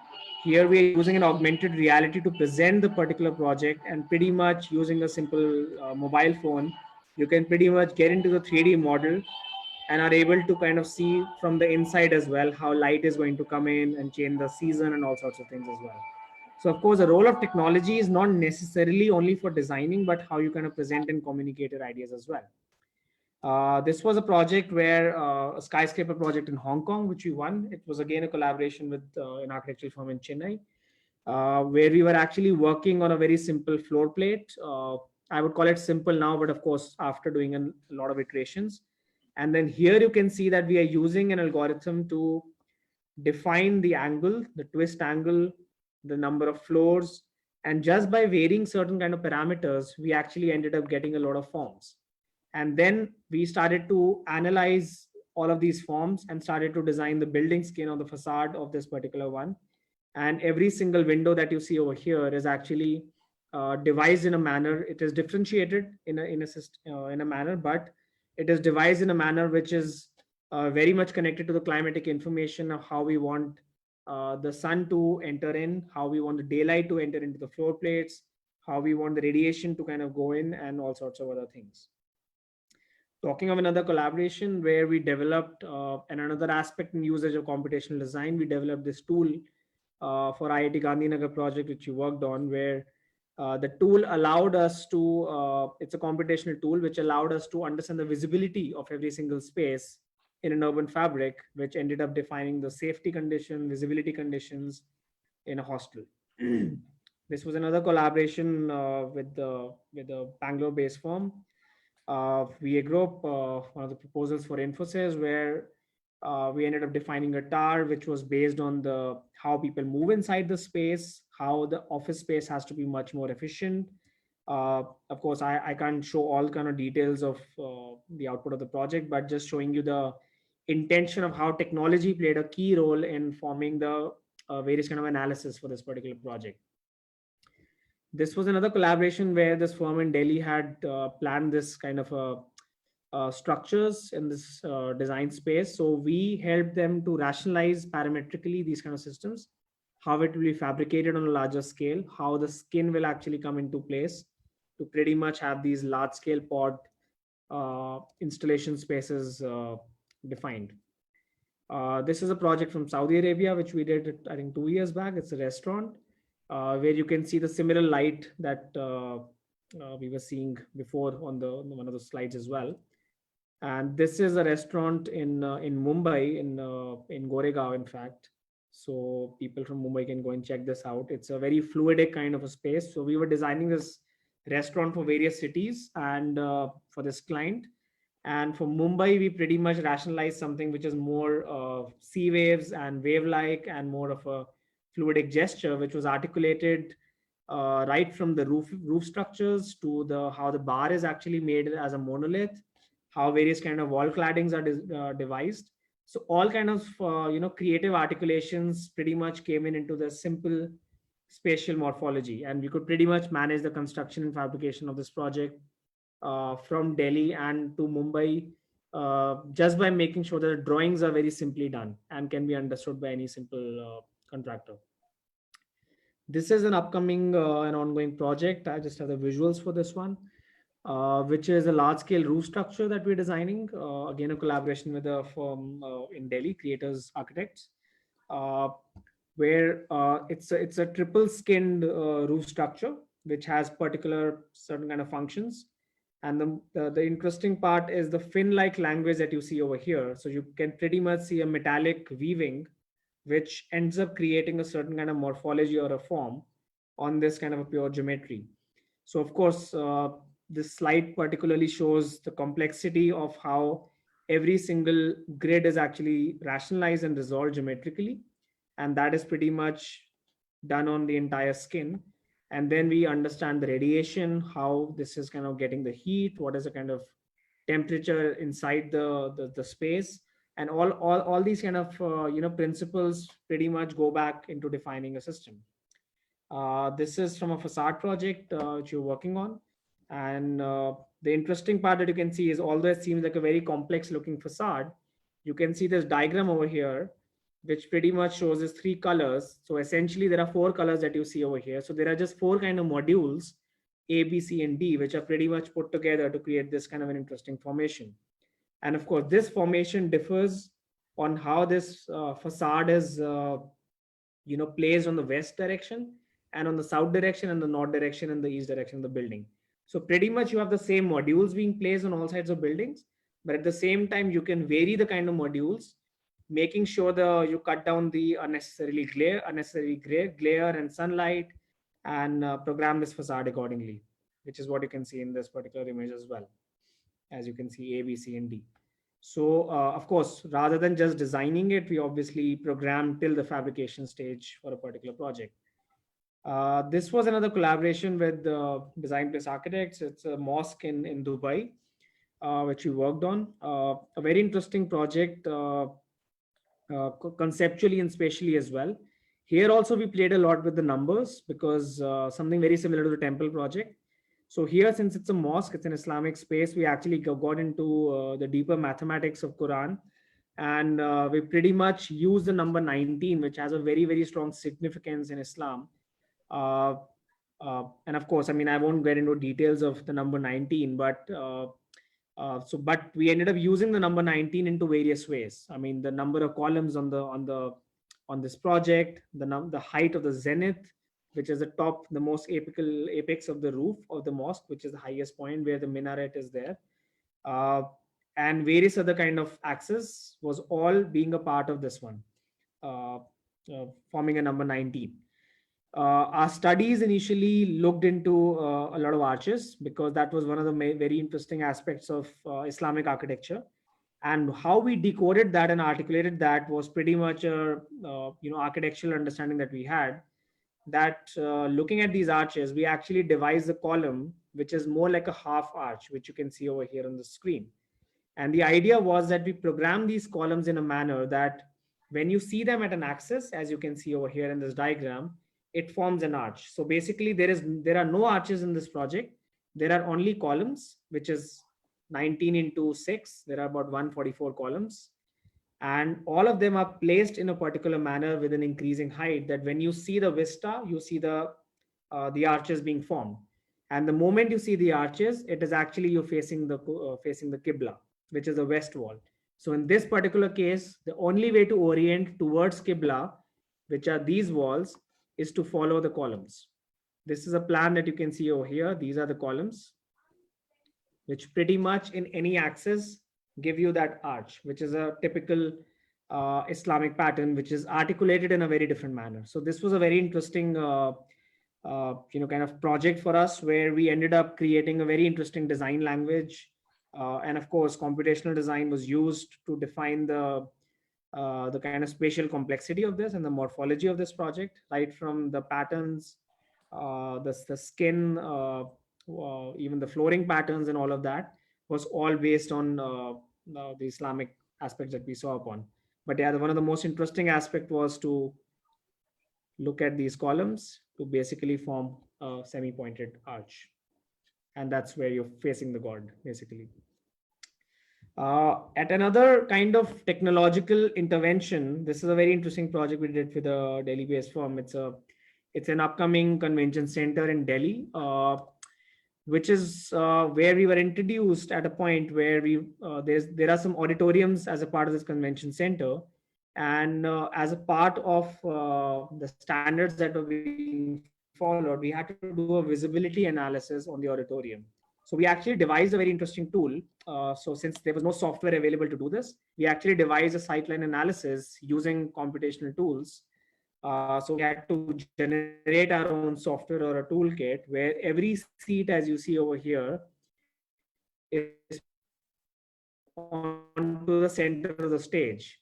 here we are using an augmented reality to present the particular project, and pretty much using a simple mobile phone, you can pretty much get into the 3D model and are able to kind of see from the inside as well how light is going to come in and change the season and all sorts of things as well. So of course, the role of technology is not necessarily only for designing, but how you kind of present and communicate your ideas as well. This was a project where a skyscraper project in Hong Kong, which we won. It was again a collaboration with an architectural firm in Chennai, where we were actually working on a very simple floor plate. I would call it simple now, but of course, after doing a lot of iterations. And then here you can see that we are using an algorithm to define the angle, the twist angle, the number of floors. And just by varying certain kind of parameters, we actually ended up getting a lot of forms. And then we started to analyze all of these forms and started to design the building skin on the facade of this particular one. And every single window that you see over here is actually devised in a manner. It is differentiated in a manner, but it is devised in a manner which is very much connected to the climatic information of how we want the sun to enter in, how we want the daylight to enter into the floor plates, how we want the radiation to kind of go in, and all sorts of other things. Talking of another collaboration where we developed and another aspect in usage of computational design, we developed this tool for IIT Gandhinagar project, which we worked on, where the tool allowed us to, it's a computational tool, which allowed us to understand the visibility of every single space in an urban fabric, which ended up defining the safety condition, visibility conditions in a hostel. This was another collaboration with the Bangalore-based firm. VA Group, one of the proposals for Infosys, where we ended up defining a tower which was based on the how people move inside the space, how the office space has to be much more efficient. Of course, I can't show all kind of details of the output of the project, but just showing you the intention of how technology played a key role in forming the various kind of analysis for this particular project. This was another collaboration where this firm in Delhi had planned this kind of structures in this design space. So we helped them to rationalize parametrically these kind of systems, how it will be fabricated on a larger scale, how the skin will actually come into place to pretty much have these large scale pod installation spaces defined. This is a project from Saudi Arabia, which we did, I think, 2 years back. It's a restaurant where you can see the similar light that we were seeing before on one of the slides as well. And this is a restaurant in Mumbai, in Goregaon, in fact. So people from Mumbai can go and check this out. It's a very fluidic kind of a space. So we were designing this restaurant for various cities and for this client. And for Mumbai, we pretty much rationalized something which is more sea waves and wave-like and more of a fluidic gesture, which was articulated right from the roof structures to how the bar is actually made as a monolith, how various kind of wall claddings are devised. So all kind of creative articulations pretty much came into the simple spatial morphology, and we could pretty much manage the construction and fabrication of this project from Delhi and to Mumbai just by making sure that the drawings are very simply done and can be understood by any simple contractor. This is an upcoming and ongoing project. I just have the visuals for this one. which is a large-scale roof structure that we're designing. Again, a collaboration with a firm in Delhi, Creators Architects, uh, where it's a triple skinned roof structure which has particular certain kind of functions. And the interesting part is the fin-like language that you see over here. So you can pretty much see a metallic weaving, which ends up creating a certain kind of morphology or a form on this kind of a pure geometry. So of course, this slide particularly shows the complexity of how every single grid is actually rationalized and resolved geometrically. And that is pretty much done on the entire skin. And then we understand the radiation, how this is kind of getting the heat, what is the kind of temperature inside the space. And all these kind of principles pretty much go back into defining a system. This is from a facade project which you're working on. And the interesting part that you can see is, although it seems like a very complex looking facade, you can see this diagram over here, which pretty much shows us 3 colors. So essentially there are 4 colors that you see over here. So there are just 4 kind of modules, A, B, C, and D, which are pretty much put together to create this kind of an interesting formation. And of course, this formation differs on how this facade is, placed on the west direction, and on the south direction, and the north direction, and the east direction of the building. So pretty much you have the same modules being placed on all sides of buildings, but at the same time you can vary the kind of modules, making sure you cut down the unnecessary glare and sunlight, and program this facade accordingly, which is what you can see in this particular image as well. As you can see, A, B, C, and D. So of course, rather than just designing it, we obviously program till the fabrication stage for a particular project. This was another collaboration with Design Place Architects. It's a mosque in Dubai, which we worked on. A very interesting project, conceptually and spatially as well. Here also we played a lot with the numbers, because something very similar to the temple project. So here, since it's a mosque, it's an Islamic space, we actually got into the deeper mathematics of Quran. And we pretty much use the number 19, which has a very, very strong significance in Islam. And of course, I mean, I won't get into details of the number 19, but but we ended up using the number 19 into various ways. I mean, the number of columns on this project, the height of the zenith, which is the most apex of the roof of the mosque, which is the highest point where the minaret is there, and various other kind of axes, was all being a part of this one, forming a number 19. Our studies initially looked into a lot of arches, because that was one of the very interesting aspects of Islamic architecture. And how we decoded that and articulated that was pretty much a architectural understanding that we had, that looking at these arches, we actually devised a column which is more like a half arch, which you can see over here on the screen. And the idea was that we program these columns in a manner that when you see them at an axis, as you can see over here in this diagram, it forms an arch. So basically there are no arches in this project. There are only columns, which is 19 into 6. There are about 144 columns. And all of them are placed in a particular manner with an increasing height, that when you see the vista, you see the arches being formed. And the moment you see the arches, it is actually you facing the Qibla, which is the west wall. So in this particular case, the only way to orient towards Qibla, which are these walls, is to follow the columns. This is a plan that you can see over here. These are the columns, which pretty much in any axis give you that arch, which is a typical Islamic pattern, which is articulated in a very different manner. So this was a very interesting kind of project for us, where we ended up creating a very interesting design language. And of course, computational design was used to define the kind of spatial complexity of this and the morphology of this project, right from the patterns, the skin, even the flooring patterns and all of that was all based on the Islamic aspects that we saw upon. But yeah, one of the most interesting aspect was to look at these columns to basically form a semi-pointed arch. And that's where you're facing the god, basically. At another kind of technological intervention, this is a very interesting project we did with a Delhi-based firm. It's an upcoming convention center in Delhi. which is where we were introduced at a point where there are some auditoriums as a part of this convention center, and as a part of the standards that were being followed, we had to do a visibility analysis on the auditorium. So we actually devised a very interesting tool. So since there was no software available to do this, we actually devised a sightline analysis using computational tools. So we had to generate our own software or a toolkit where every seat, as you see over here, is onto the center of the stage.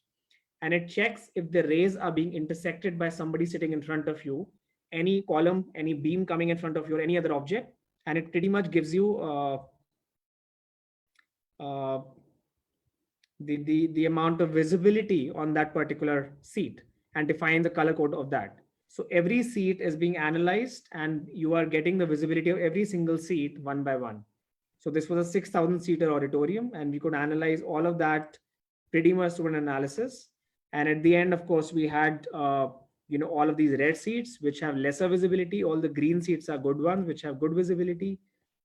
And it checks if the rays are being intersected by somebody sitting in front of you, any column, any beam coming in front of you, or any other object. And it pretty much gives you the amount of visibility on that particular seat and define the color code of that. So every seat is being analyzed and you are getting the visibility of every single seat one by one. So this was a 6,000 seater auditorium, and we could analyze all of that pretty much through an analysis. And at the end, of course, we had all of these red seats which have lesser visibility. All the green seats are good ones which have good visibility.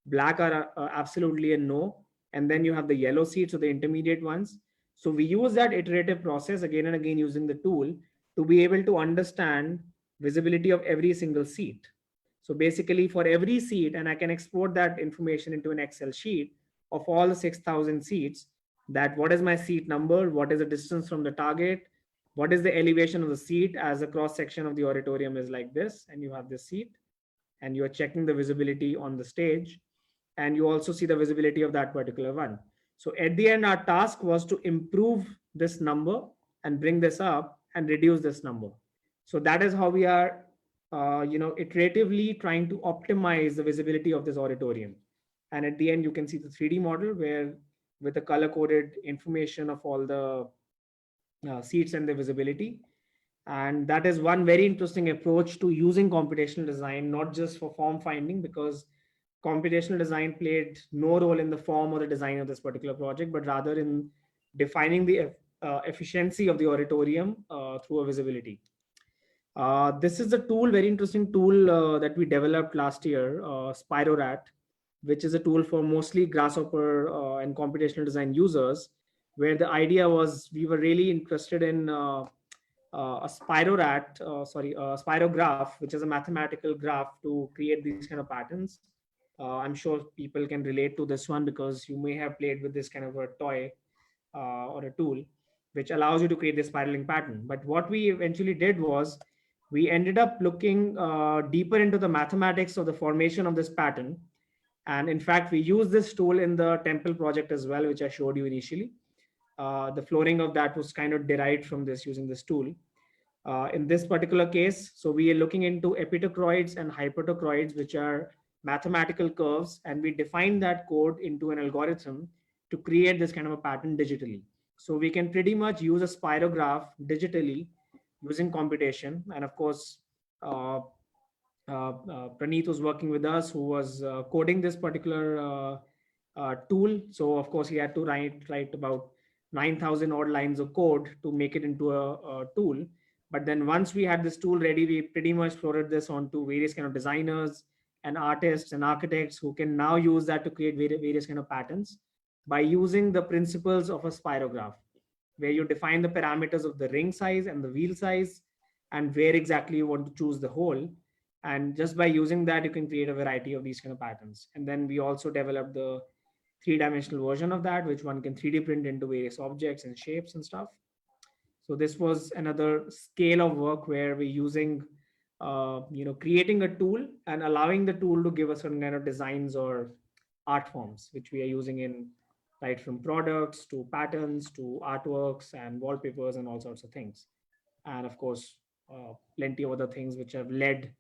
Black are absolutely a no. And then you have the yellow seats, or the intermediate ones. So we use that iterative process again and again using the tool to be able to understand visibility of every single seat. So basically for every seat, and I can export that information into an Excel sheet of all the 6,000 seats, that what is my seat number, what is the distance from the target, what is the elevation of the seat as a cross section of the auditorium is like this, and you have this seat, and you are checking the visibility on the stage, and you also see the visibility of that particular one. So at the end, our task was to improve this number and bring this up and reduce this number. So that is how we are iteratively trying to optimize the visibility of this auditorium. And at the end, you can see the 3D model where with the color coded information of all the seats and the visibility. And that is one very interesting approach to using computational design, not just for form finding, because computational design played no role in the form or the design of this particular project, but rather in defining the efficiency of the auditorium through a visibility. This is a tool, very interesting tool that we developed last year, SpiroRat, which is a tool for mostly Grasshopper and computational design users, where the idea was we were really interested in a spirograph, which is a mathematical graph to create these kind of patterns. I'm sure people can relate to this one because you may have played with this kind of a toy or a tool, which allows you to create this spiraling pattern. But what we eventually did was we ended up looking deeper into the mathematics of the formation of this pattern. And in fact, we use this tool in the temple project as well, which I showed you initially. The flooring of that was kind of derived from this using this tool. In this particular case, so we are looking into epitocroids and hypertocroids, which are mathematical curves, and we define that code into an algorithm to create this kind of a pattern digitally. So we can pretty much use a spirograph digitally using computation. And of course, Praneeth was working with us, who was coding this particular tool. So of course, he had to write about 9,000 odd lines of code to make it into a tool. But then once we had this tool ready, we pretty much floated this onto various kind of designers and artists and architects who can now use that to create various kind of patterns by using the principles of a spirograph, where you define the parameters of the ring size and the wheel size and where exactly you want to choose the hole. And just by using that, you can create a variety of these kind of patterns. And then we also developed the 3-dimensional version of that, which one can 3D print into various objects and shapes and stuff. So this was another scale of work where we're using, creating a tool and allowing the tool to give us certain kind of designs or art forms, which we are using in right from products to patterns to artworks and wallpapers and all sorts of things. And of course, plenty of other things which have led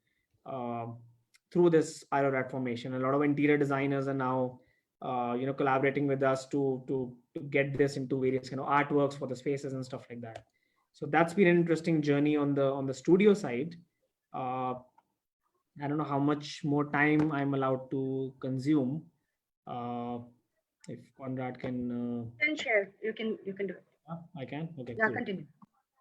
through this SpiroRat formation. A lot of interior designers are now collaborating with us to get this into various kind of artworks for the spaces and stuff like that. So that's been an interesting journey on the studio side. I don't know how much more time I'm allowed to consume. If Conrad can share, you can do it. I can. Okay. Yeah, cool. continue.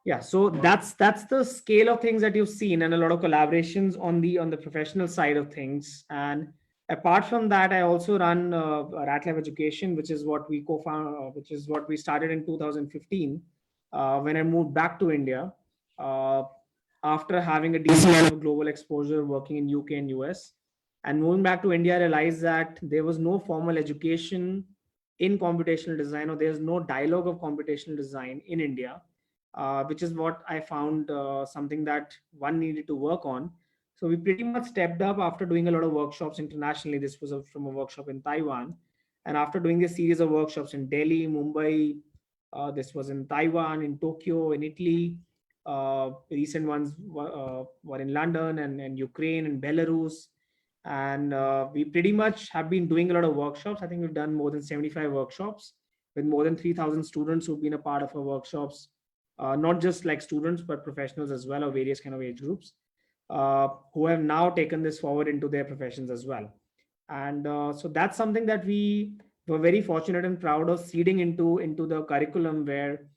Yeah, so that's the scale of things that you've seen, and a lot of collaborations on the professional side of things. And Apart from that, I also run RatLab Education, which is what we co-found, which is what we started in 2015 when I moved back to India uh, after having a decent amount of global exposure working in UK and US. And moving back to India, I realized that there was no formal education in computational design, or there's no dialogue of computational design in India, which is what I found something that one needed to work on. So we pretty much stepped up after doing a lot of workshops internationally. This was from a workshop in Taiwan. And after doing a series of workshops in Delhi, Mumbai, this was in Taiwan, in Tokyo, in Italy. Recent ones were in London and Ukraine and Belarus. And we pretty much have been doing a lot of workshops. I think we've done more than 75 workshops with more than 3,000 students who've been a part of our workshops, not just like students, but professionals as well, of various kind of age groups, who have now taken this forward into their professions as well. And so that's something that we were very fortunate and proud of seeding into the curriculum where,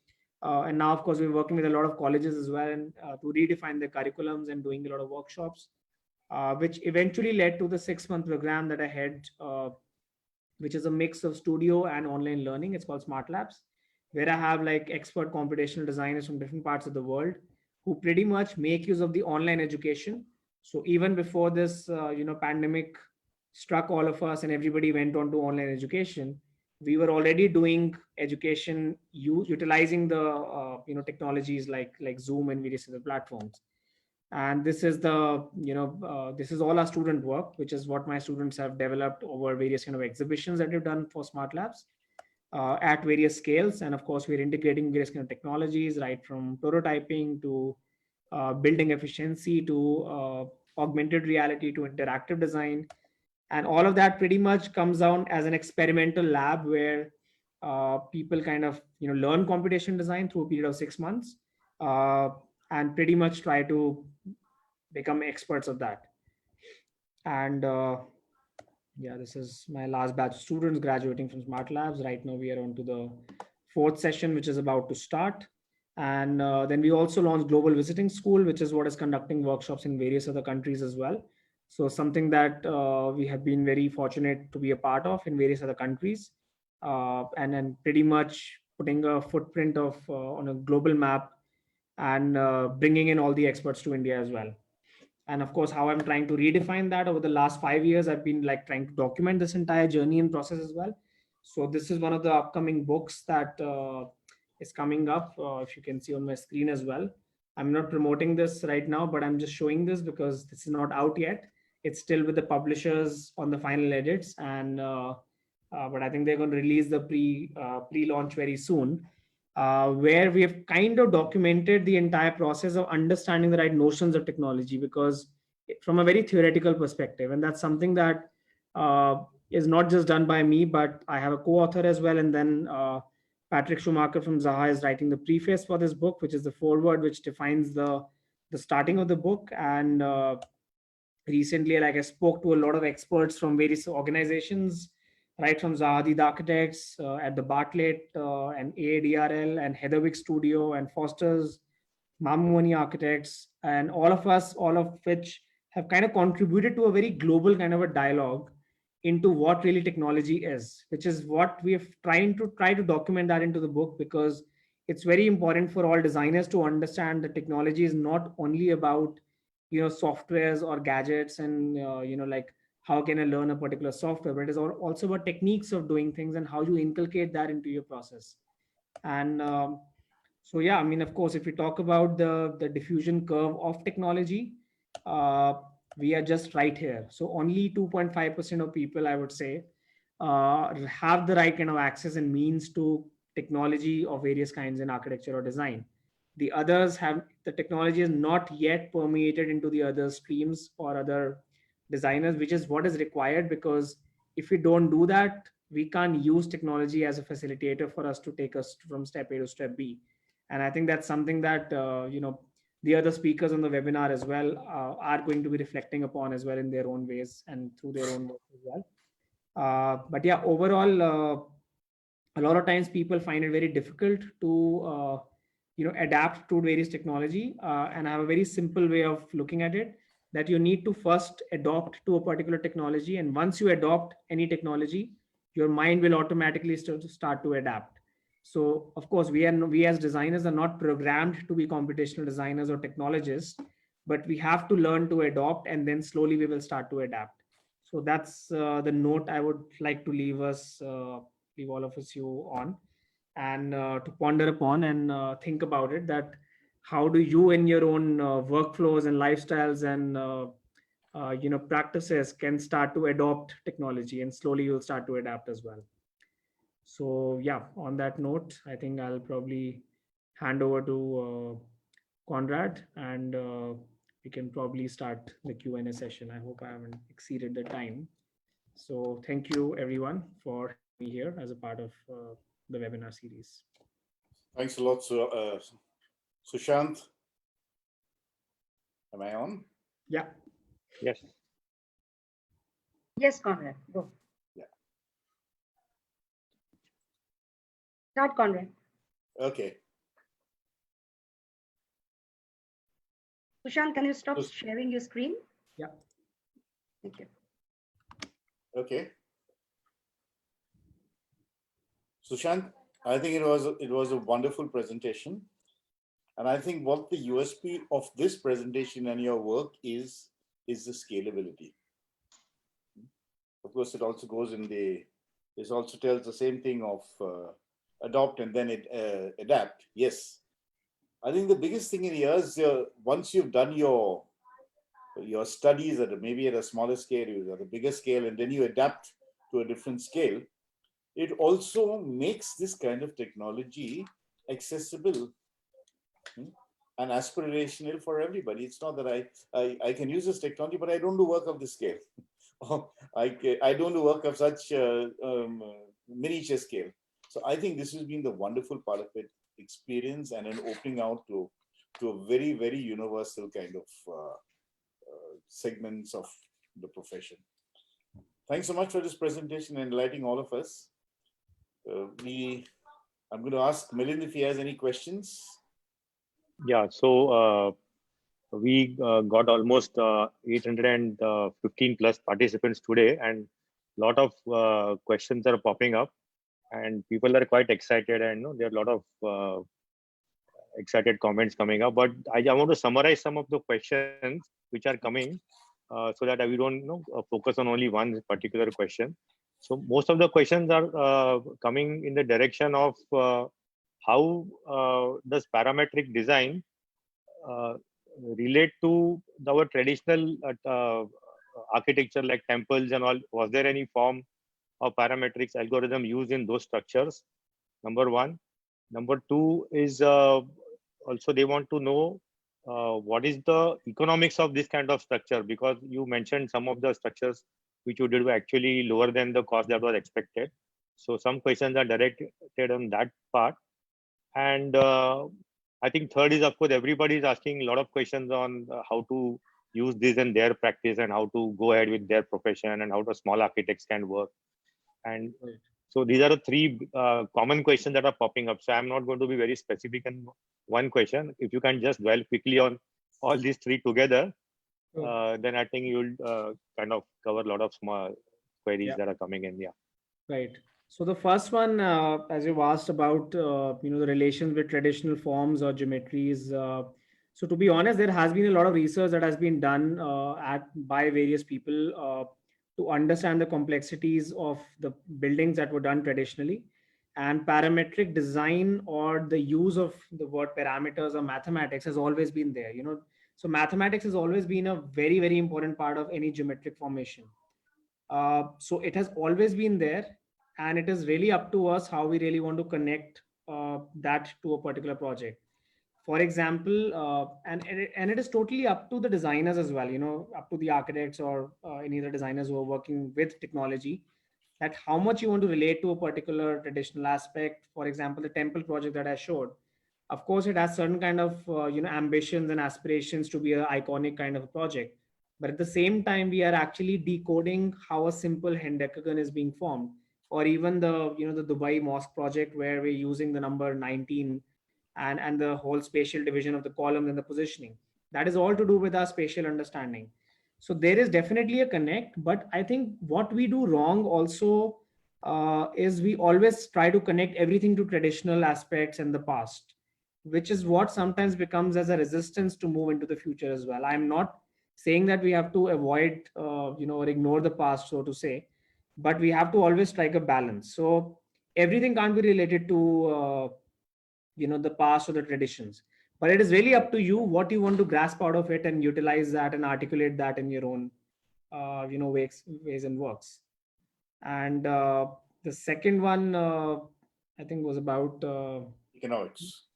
and now of course we're working with a lot of colleges as well, and to redefine the curriculums and doing a lot of workshops, which eventually led to the 6-month program that I had, which is a mix of studio and online learning. It's called Smart Labs, where I have like expert computational designers from different parts of the world who pretty much make use of the online education. So even before this, pandemic struck all of us and everybody went on to online education, we were already doing education utilizing the technologies like Zoom and various other platforms. And this is the this is all our student work, which is what my students have developed over various kind of exhibitions that we've done for Smart Labs at various scales. And of course, we're integrating various kind of technologies, right from prototyping to building efficiency to augmented reality to interactive design. And all of that pretty much comes down as an experimental lab where people kind of learn computation design through a period of 6 months, and pretty much try to become experts of that. And yeah, this is my last batch of students graduating from Smart Labs. Right now we are on to the 4th session, which is about to start. And then we also launched Global Visiting School, which is what is conducting workshops in various other countries as well. So something that we have been very fortunate to be a part of in various other countries, and then pretty much putting a footprint of on a global map, and bringing in all the experts to India as well. And of course, how I'm trying to redefine that over the last 5 years, I've been like trying to document this entire journey and process as well. So this is one of the upcoming books that is coming up, if you can see on my screen as well. I'm not promoting this right now, but I'm just showing this because this is not out yet. It's still with the publishers on the final edits, and but I think they're going to release the pre-launch very soon, where we have kind of documented the entire process of understanding the right notions of technology, because from a very theoretical perspective, and that's something that is not just done by me, but I have a co-author as well, and then Patrick Schumacher from Zaha is writing the preface for this book, which is the foreword, which defines the starting of the book. And recently, like, I spoke to a lot of experts from various organizations, right from Zahadid Architects at the Bartlett and AADRL and Heatherwick Studio and Foster's, Mamumani Architects, and all of us, all of which have kind of contributed to a very global kind of a dialogue into what really technology is, which is what we have trying to document that into the book, because it's very important for all designers to understand that technology is not only about softwares or gadgets and like how can I learn a particular software, but it is also about techniques of doing things and how you inculcate that into your process. And so yeah, I mean, of course, if we talk about the diffusion curve of technology, we are just right here. So only 2.5% of people, I would say, have the right kind of access and means to technology of various kinds in architecture or design. The others have, the technology is not yet permeated into the other streams or other designers, which is what is required, because if we don't do that, we can't use technology as a facilitator for us to take us from step A to step B. And I think that's something that the other speakers on the webinar as well are going to be reflecting upon as well in their own ways and through their own work as well. But yeah, overall, a lot of times people find it very difficult to adapt to various technology, and I have a very simple way of looking at it. that you need to first adopt to a particular technology. And once you adopt any technology, your mind will automatically start to adapt. So of course, we as designers are not programmed to be computational designers or technologists, but we have to learn to adopt, and then slowly we will start to adapt. So that's the note I would like to leave all of us you on, and to ponder upon and think about it, that how do you in your own workflows and lifestyles and practices can start to adopt technology, and slowly you'll start to adapt as well. So yeah, on that note, I think I'll probably hand over to Conrad, and we can probably start the Q&A session. I hope I haven't exceeded the time. So thank you everyone for having me here as a part of the webinar series. Thanks a lot, Sushant. Am I on? Yeah. Yes. Yes, Conrad, go. Yeah. Start, Conrad. Okay. Sushant, can you stop sharing your screen? Yeah. Thank you. Okay. Sushant, I think it was a wonderful presentation. And I think what the USP of this presentation and your work is the scalability. Of course, it also goes this also tells the same thing of adopt and then adapt. Yes. I think the biggest thing in here is once you've done your studies maybe at a smaller scale, at a bigger scale, and then you adapt to a different scale, it also makes this kind of technology accessible and aspirational for everybody. It's not that I can use this technology, but I don't do work of this scale. I don't do work of such miniature scale. So I think this has been the wonderful part of it, experience and an opening out to a very, very universal kind of segments of the profession. Thanks so much for this presentation and enlightening all of us. I'm going to ask Milind if he has any questions. Yeah, so we got almost 815 plus participants today, and a lot of questions are popping up, and people are quite excited, and there are a lot of excited comments coming up. But I want to summarize some of the questions which are coming so that we don't focus on only one particular question. So most of the questions are coming in the direction of how does parametric design relate to our traditional architecture like temples and all. Was there any form of parametrics algorithm used in those structures? Number one. Number two is also they want to know what is the economics of this kind of structure, because you mentioned some of the structures which you did were actually lower than the cost that was expected. So some questions are directed on that part. And I think third is, of course, everybody is asking a lot of questions on how to use this in their practice and how to go ahead with their profession and how the small architects can work. And so these are the three common questions that are popping up. So I'm not going to be very specific in one question. If you can just dwell quickly on all these three together, then I think you'll kind of cover a lot of small queries that are coming in. Yeah. Right. So the first one, as you've asked about, the relations with traditional forms or geometries. So to be honest, there has been a lot of research that has been done by various people to understand the complexities of the buildings that were done traditionally. And parametric design, or the use of the word parameters or mathematics, has always been there. So mathematics has always been a very, very important part of any geometric formation. So it has always been there, and it is really up to us how we really want to connect that to a particular project. For example, and it is totally up to the designers as well, up to the architects or any other designers who are working with technology, that how much you want to relate to a particular traditional aspect. For example, the temple project that I showed, of course, it has certain kind of ambitions and aspirations to be an iconic kind of a project. But at the same time, we are actually decoding how a simple hendecagon is being formed, or even the the Dubai Mosque project, where we're using the number 19 and the whole spatial division of the columns and the positioning. That is all to do with our spatial understanding. So there is definitely a connect, but I think what we do wrong also is we always try to connect everything to traditional aspects in the past, which is what sometimes becomes as a resistance to move into the future as well. I'm not saying that we have to avoid, or ignore the past, so to say, but we have to always strike a balance. So everything can't be related to, the past or the traditions, but it is really up to you what you want to grasp out of it and utilize that and articulate that in your own, ways and works. And the second one, I think, was about Economics.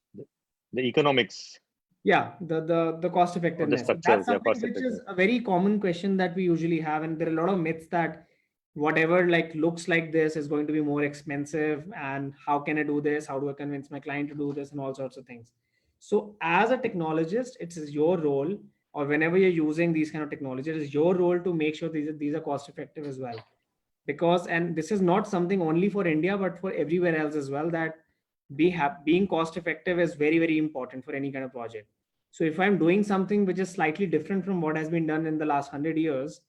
The economics, the cost or the effectiveness. structures, That's yeah, something cost which is effective. a very common question that we usually have, and there are a lot of myths that whatever like looks like this is going to be more expensive, and how can I do this, how do I convince my client to do this, and all sorts of things. So as a technologist, it is your role, or whenever you're using these kind of technologies, it is your role to make sure these are cost effective as well. Because, and this is not something only for India but for everywhere else as well, that being cost effective is very, very important for any kind of project. So if I'm doing something which is slightly different from what has been done in the last 100 years,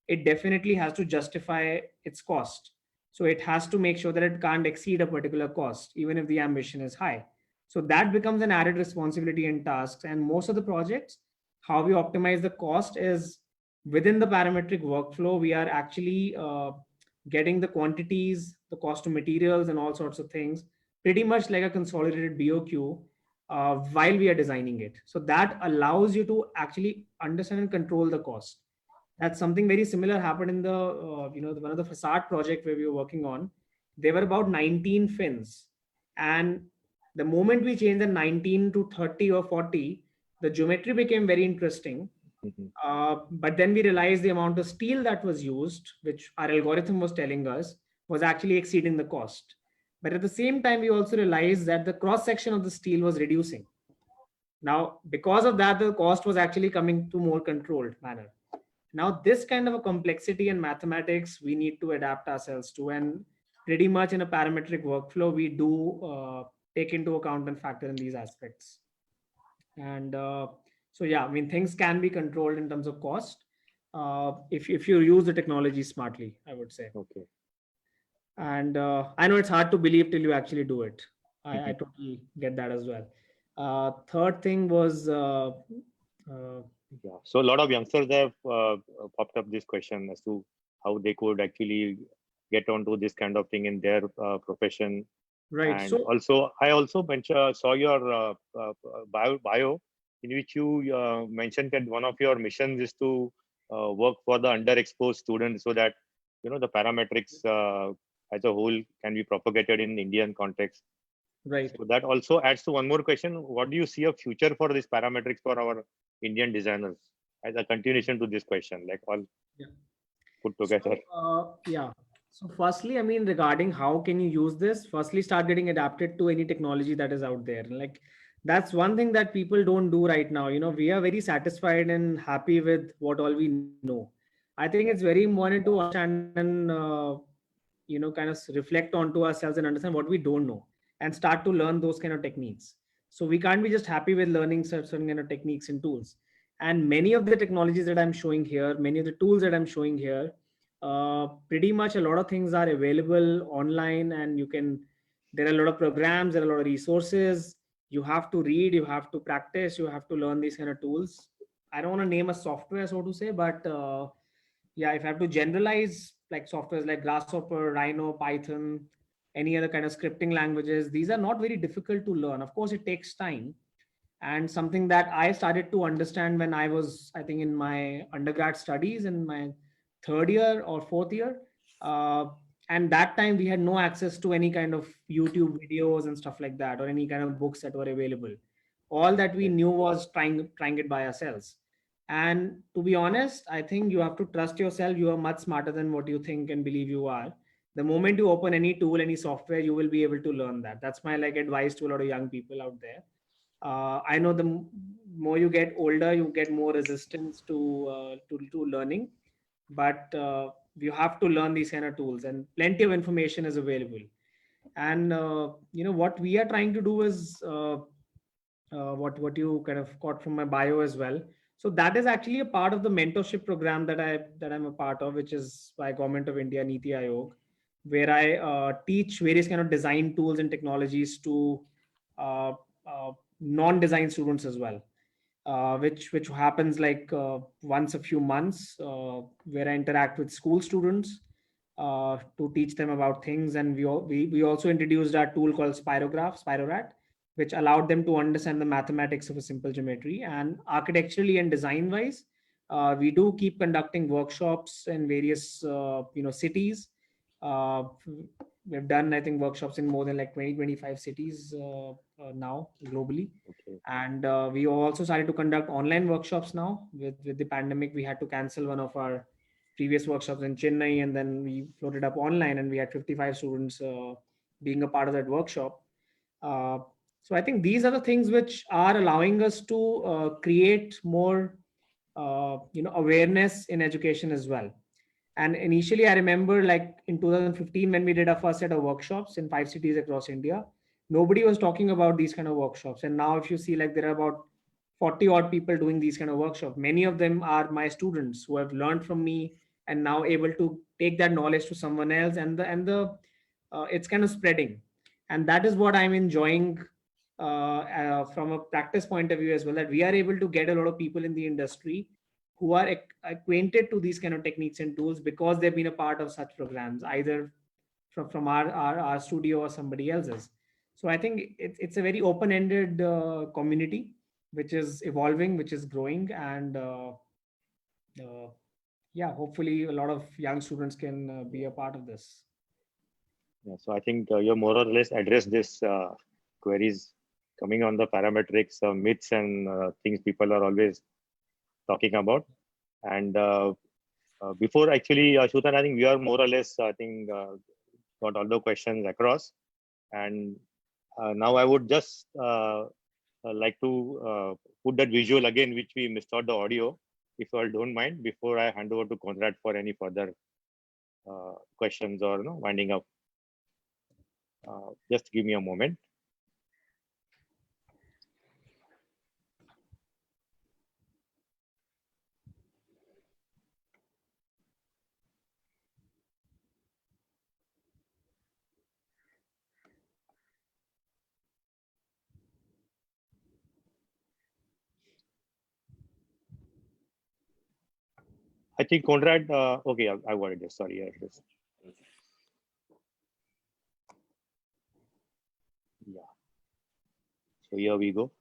it definitely has to justify its cost. So it has to make sure that it can't exceed a particular cost even if the ambition is high. So that becomes an added responsibility and tasks, and most of the projects, how we optimize the cost is within the parametric workflow. We are actually getting the quantities, the cost of materials, and all sorts of things, pretty much like a consolidated BOQ while we are designing it. So that allows you to actually understand and control the cost. That's something very similar happened in the, one of the facade project where we were working on. There were about 19 fins. And the moment we changed the 19 to 30 or 40, the geometry became very interesting. Mhm. But then we realized the amount of steel that was used, which our algorithm was telling us, was actually exceeding the cost. But at the same time, we also realized that the cross section of the steel was reducing. Now, because of that, the cost was actually coming to more controlled manner. Now, this kind of a complexity in mathematics, we need to adapt ourselves to. And pretty much in a parametric workflow, we do take into account and factor in these aspects. And so, yeah, I mean, things can be controlled in terms of cost if you use the technology smartly, I would say. Okay. And I know it's hard to believe till you actually do it. I Mhm. totally get that as well. Third thing was, Yeah. So a lot of youngsters have popped up this question as to how they could actually get onto this kind of thing in their profession. right. And So, also, I also saw your bio in which you mentioned that one of your missions is to work for the underexposed students so that, the parametrics as a whole can be propagated in Indian context. right. So that also adds to one more question. What do you see a future for this parametrics for our Indian designers as a continuation to this question, like all Yeah. put together? So, yeah. So, firstly, I mean, regarding how can you use this, firstly, start getting adapted to any technology that is out there. Like, that's one thing that people don't do right now. We are very satisfied and happy with what all we know. I think it's very important to understand and, kind of reflect onto ourselves and understand what we don't know and start to learn those kind of techniques. So, we can't be just happy with learning certain kind of techniques and tools. And many of the technologies that I'm showing here, many of the tools that I'm showing here, pretty much a lot of things are available online, and there are a lot of programs, there are a lot of resources. You have to read, you have to practice, you have to learn these kind of tools. I don't want to name a software, so to say, but yeah, if I have to generalize, like softwares like Grasshopper, Rhino, Python, any other kind of scripting languages, these are not very difficult to learn. Of course, it takes time, and something that I started to understand when I was, I think, in my undergrad studies in my third year or fourth year. And that time we had no access to any kind of YouTube videos and stuff like that, or any kind of books that were available. All that we knew was trying it by ourselves. And to be honest, I think you have to trust yourself. You are much smarter than what you think and believe you are. The moment you open any tool, any software, you will be able to learn that. That's my like advice to a lot of young people out there. I know the more you get older, you get more resistance to learning, but you have to learn these kind of tools, and plenty of information is available. And what we are trying to do is what you kind of got from my bio as well. So that is actually a part of the mentorship program that I'm a part of, which is by Government of India Niti Aayog, where I teach various kind of design tools and technologies to uh, non-design students as well, which happens like once a few months, where I interact with school students to teach them about things. And we also introduced our tool called Spirorat, which allowed them to understand the mathematics of a simple geometry. And architecturally and design wise, we do keep conducting workshops in various cities. Uh, we've done, I think, workshops in more than like 25 cities now globally. Okay. And we also started to conduct online workshops now. With the pandemic, we had to cancel one of our previous workshops in Chennai, and then we floated up online, and we had 55 students being a part of that workshop. So I think these are the things which are allowing us to create more awareness in education as well. And initially, I remember like in 2015, when we did our first set of workshops in 5 cities across India, nobody was talking about these kind of workshops. And now if you see, like, there are about 40 odd people doing these kind of workshops. Many of them are my students who have learned from me and now able to take that knowledge to someone else, and the it's kind of spreading. And that is what I'm enjoying from a practice point of view as well, that we are able to get a lot of people in the industry who are acquainted to these kind of techniques and tools because they've been a part of such programs, either from our studio or somebody else's. So I think it's a very open-ended community, which is evolving, which is growing. And yeah, hopefully a lot of young students can be a part of this. Yeah, so I think you more or less addressed this queries coming on the parametrics, myths, and things people are always talking about. And before actually, Shutan, I think we are more or less, I think, got all the questions across. And now I would just like to put that visual again, which we missed out the audio, if you all don't mind, before I hand over to Conrad for any further questions or winding up. Just give me a moment. I think Conrad, okay, I got it. Sorry, it is. Yeah. So here we go.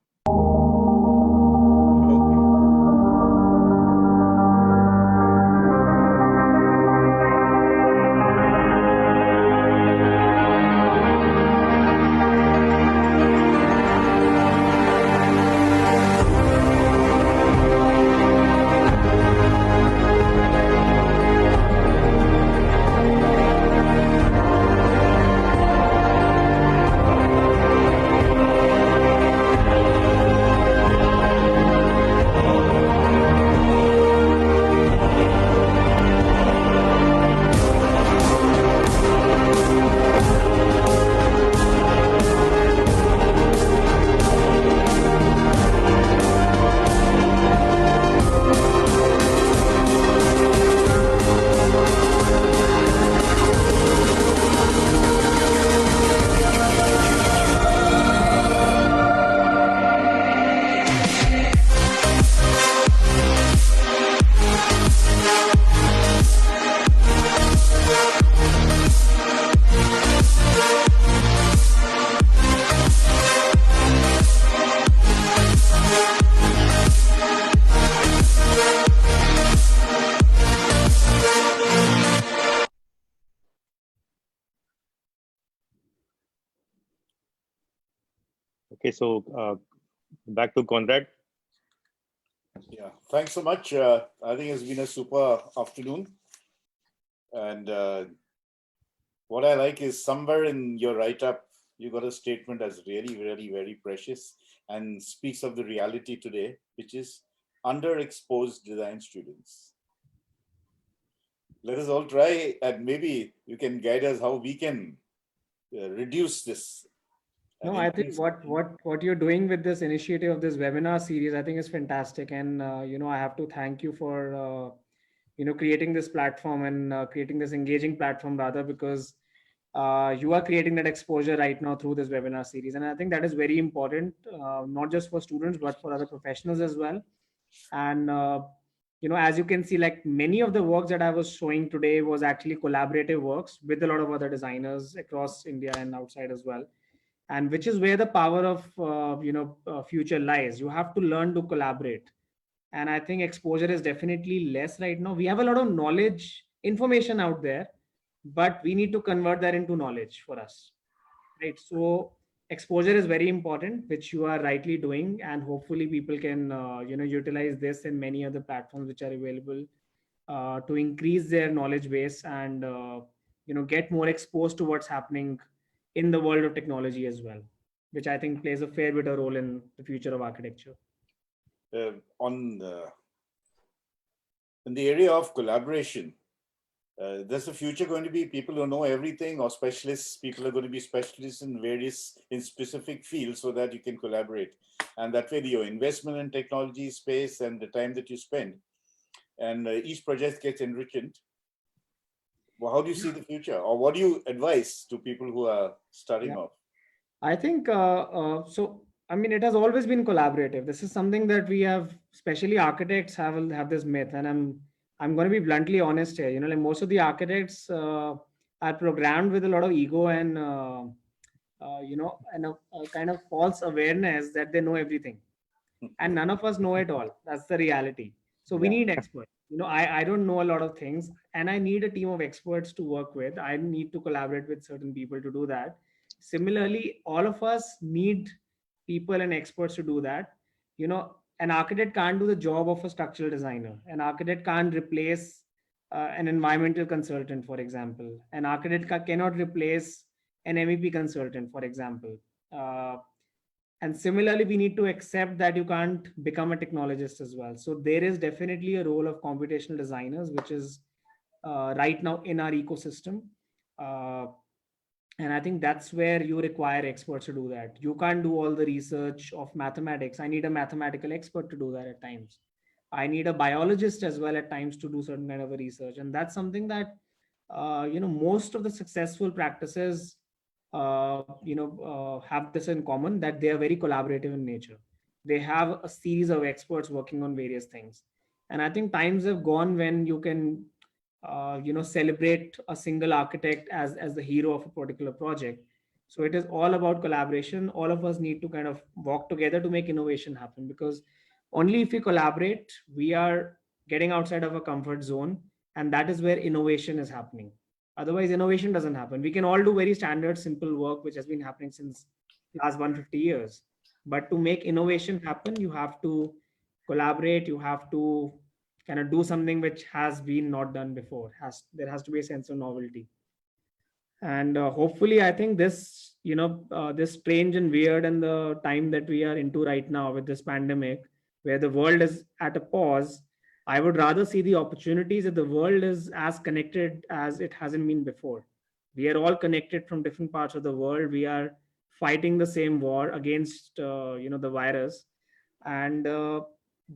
Okay, so back to Conrad. Yeah, thanks so much. I think it's been a super afternoon. And what I like is somewhere in your write-up, you got a statement that's really, really, very precious and speaks of the reality today, which is underexposed design students. Let us all try, and maybe you can guide us how we can reduce this No, and I think increase. what you're doing with this initiative of this webinar series, I think is fantastic. And I have to thank you for creating this platform and creating this engaging platform rather, because you are creating that exposure right now through this webinar series. And I think that is very important, not just for students, but for other professionals as well. And as you can see, like many of the works that I was showing today was actually collaborative works with a lot of other designers across India and outside as well, and which is where the power of future lies. You have to learn to collaborate, and I think exposure is definitely less right now. We have a lot of knowledge, information out there, but we need to convert that into knowledge for us, right? So exposure is very important, which you are rightly doing, and hopefully people can utilize this and many other platforms which are available to increase their knowledge base and get more exposed to what's happening in the world of technology as well, which I think plays a fair bit of role in the future of architecture. In the area of collaboration, there's the future going to be people who know everything, or specialists? People are going to be specialists in specific fields, so that you can collaborate, and that way your investment in technology space and the time that you spend, and each project gets enriched. Well, how do you see the future, or what do you advise to people who are starting off? I think so. I mean, it has always been collaborative. This is something that we have, especially architects, have this myth, and I'm going to be bluntly honest here. Like most of the architects are programmed with a lot of ego and and a kind of false awareness that they know everything, and none of us know it all. That's the reality. So we need experts. I don't know a lot of things, and I need a team of experts to work with. I need to collaborate with certain people to do that. Similarly, all of us need people and experts to do that. An architect can't do the job of a structural designer. An architect can't replace an environmental consultant, for example. An architect cannot replace an MEP consultant, for example. And similarly, we need to accept that you can't become a technologist as well. So there is definitely a role of computational designers, which is right now in our ecosystem. And I think that's where you require experts to do that. You can't do all the research of mathematics. I need a mathematical expert to do that at times. I need a biologist as well at times to do certain kind of a research. And that's something that, most of the successful practices, have this in common, that they are very collaborative in nature. They have a series of experts working on various things. And I think times have gone when you can celebrate a single architect as the hero of a particular project. So it is all about collaboration. All of us need to kind of walk together to make innovation happen, because only if we collaborate, we are getting outside of a comfort zone, and that is where innovation is happening. Otherwise, innovation doesn't happen. We can all do very standard, simple work, which has been happening since last 150 years. But to make innovation happen, you have to collaborate. You have to kind of do something which has been not done before. There has to be a sense of novelty. And hopefully, I think this, this strange and weird and the time that we are into right now with this pandemic, where the world is at a pause, I would rather see the opportunities that the world is as connected as it hasn't been before. We are all connected from different parts of the world. We are fighting the same war against, the virus. And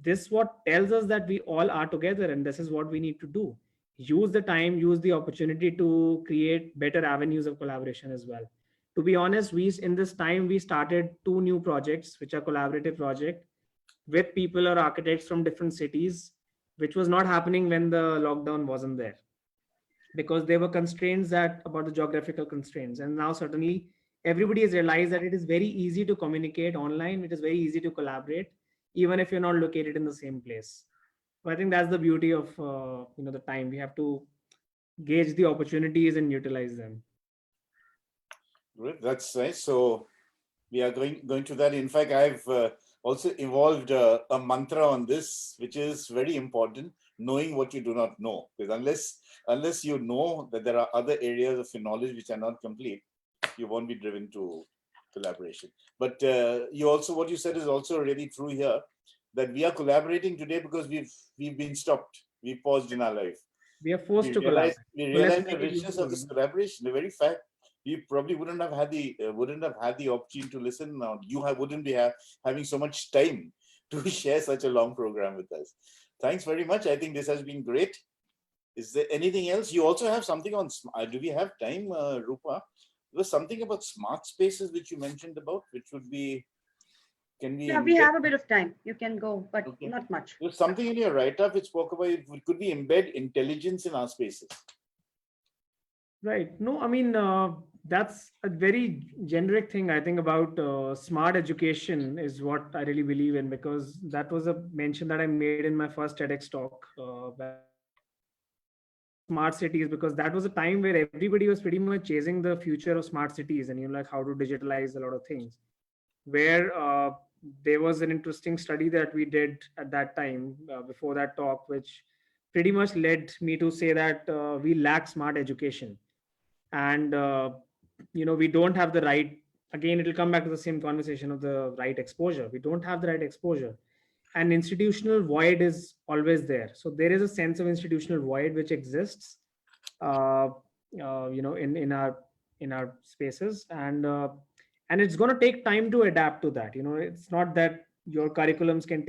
this what tells us that we all are together, and this is what we need to do. Use the time, use the opportunity to create better avenues of collaboration as well. To be honest, in this time, we started 2 new projects, which are collaborative projects with people or architects from different cities, which was not happening when the lockdown wasn't there, because there were constraints about the geographical constraints. And now certainly everybody has realized that it is very easy to communicate online. It is very easy to collaborate, even if you're not located in the same place. So I think that's the beauty of the time. We have to gauge the opportunities and utilize them. Great, that's nice. So we are going to that. In fact, I've also evolved a mantra on this, which is very important: knowing what you do not know. Because unless you know that there are other areas of your knowledge which are not complete, you won't be driven to collaboration. But what you said is also really true here, that we are collaborating today because we've been stopped. We paused in our life. We are forced to collaborate. We realize the richness of this collaboration. The very fact you probably wouldn't have had the opportunity to listen. Now wouldn't be having so much time to share such a long program with us. Thanks very much. I think this has been great. Is there anything else? You also have something on. Do we have time, Rupa? There was something about smart spaces which you mentioned about, which would be. Can we? Yeah, we have a bit of time. You can go, but Okay. not much. There's something in your write-up which spoke about it. Could we embed intelligence in our spaces? Right. No, I mean, that's a very generic thing. I think about smart education is what I really believe in, because that was a mention that I made in my first TEDx talk. Smart cities, because that was a time where everybody was pretty much chasing the future of smart cities and, like how to digitalize a lot of things. Where there was an interesting study that we did at that time before that talk, which pretty much led me to say that we lack smart education. And we don't have the right, again it'll come back to the same conversation of the right exposure. We don't have the right exposure, and institutional void is always there. So there is a sense of institutional void which exists in our spaces, and it's going to take time to adapt to that. It's not that your curriculums can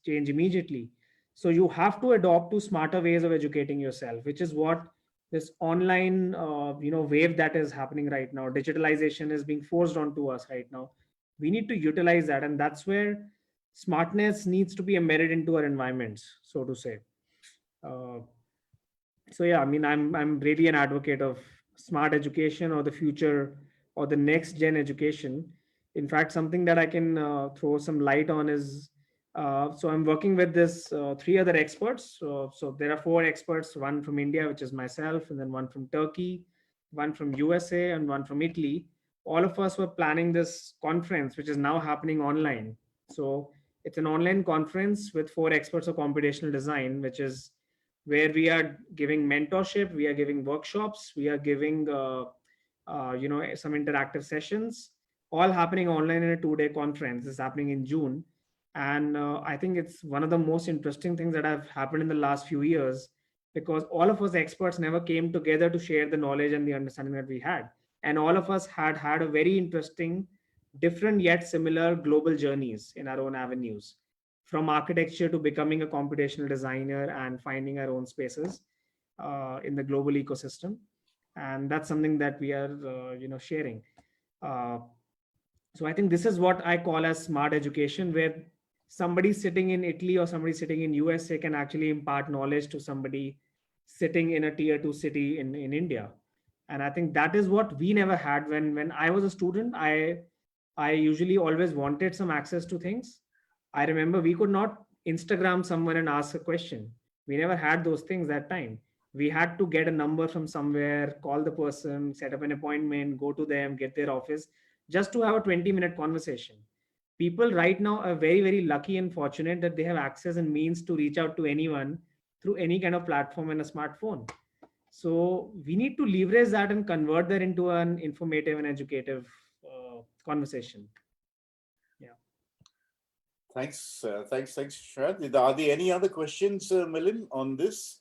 change immediately. So you have to adopt to smarter ways of educating yourself, which is what this online wave that is happening right now. Digitalization is being forced onto us right now. We need to utilize that, and that's where smartness needs to be embedded into our environments, so to say. So yeah, I mean, I'm really an advocate of smart education, or the future, or the next gen education. In fact, something that I can throw some light on is, so I'm working with this 3 other experts. So there are 4 experts, one from India, which is myself, and then one from Turkey, one from USA, and one from Italy. All of us were planning this conference, which is now happening online. So it's an online conference with 4 experts of computational design, which is where we are giving mentorship, we are giving workshops, we are giving some interactive sessions, all happening online in a 2-day conference. It's happening in June. And I think it's one of the most interesting things that have happened in the last few years, because all of us experts never came together to share the knowledge and the understanding that we had. And all of us had a very interesting, different yet similar global journeys in our own avenues, from architecture to becoming a computational designer and finding our own spaces in the global ecosystem. And that's something that we are sharing. So I think this is what I call as smart education, where somebody sitting in Italy or somebody sitting in USA can actually impart knowledge to somebody sitting in a tier 2 city in India. And I think that is what we never had. When I was a student, I usually always wanted some access to things. I remember we could not Instagram someone and ask a question. We never had those things that time. We had to get a number from somewhere, call the person, set up an appointment, go to them, get their office, just to have a 20-minute conversation. People right now are very, very lucky and fortunate that they have access and means to reach out to anyone through any kind of platform and a smartphone. So we need to leverage that and convert that into an informative and educative conversation. Yeah. Thanks, Sharad. Are there any other questions, Milind, on this?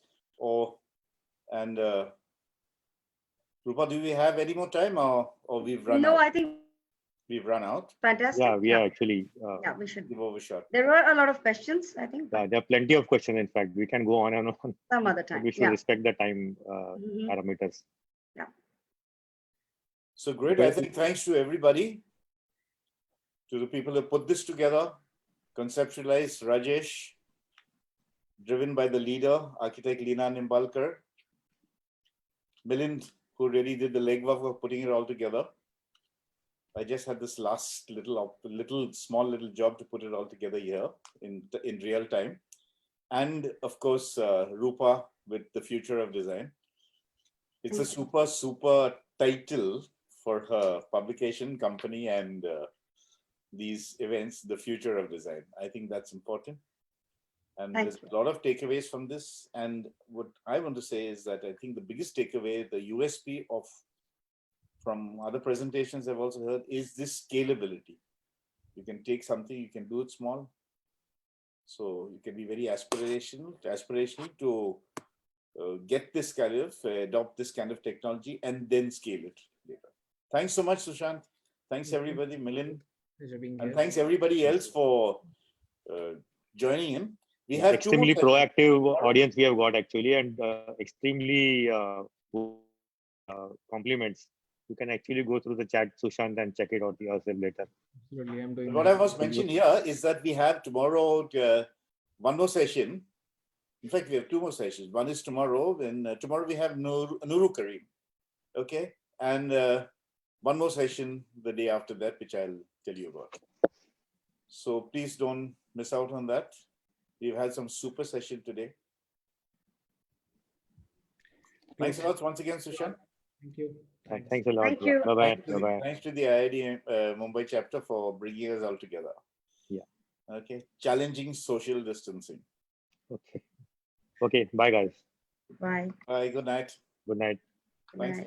And Rupa, do we have any more time, or we've run out? No, I think We've run out. fantastic. Yeah, we are actually. Yeah, we should. Give overshot. There were a lot of questions, I think, but There are plenty of questions. In fact, we can go on and on. some other But time. we should Yeah. respect the time Mhm. parameters. So great. I think thanks to everybody, to the people who put this together, conceptualized, Rajesh, driven by the leader, architect Leena Nimbalkar, Milind, who really did the legwork of putting it all together. I just had this last small little job to put it all together here in real time. And of course, Rupa with the future of design. It's a super title for her publication company and these events, the future of design. I think that's important. And Thank there's a lot of takeaways from this. And what I want to say is that I think the biggest takeaway, the USP from other presentations I've also heard, is this scalability. You can take something, you can do it small. So you can be very aspirational to get this kind of, adopt this kind of technology and then scale it later. Thanks so much, Sushant. Thanks, Thank you. everybody, Milind. Pleasure being And here. thanks, everybody else, for joining in. We have Extremely 2 more sessions. proactive audience we have got actually, and extremely compliments. You can actually go through the chat, Sushant, and check it out yourself later. Absolutely, I'm doing What that. I must mention here is that we have tomorrow one more session. In fact, we have 2 more sessions. One is tomorrow. Then tomorrow we have Nuru Kareem. Okay. And one more session the day after that, which I'll tell you about. So please don't miss out on that. We've had some super session today. Thanks a lot once again, Sushant. Thank you. Thanks a lot. Thank you. Bye bye. Thanks to Bye the- bye. Thanks to the IIT Mumbai chapter for bringing us all together. Yeah. Okay. Challenging social distancing. Okay. Okay. Bye, guys. Bye. Bye. Good night. Good night. Good Thanks. night.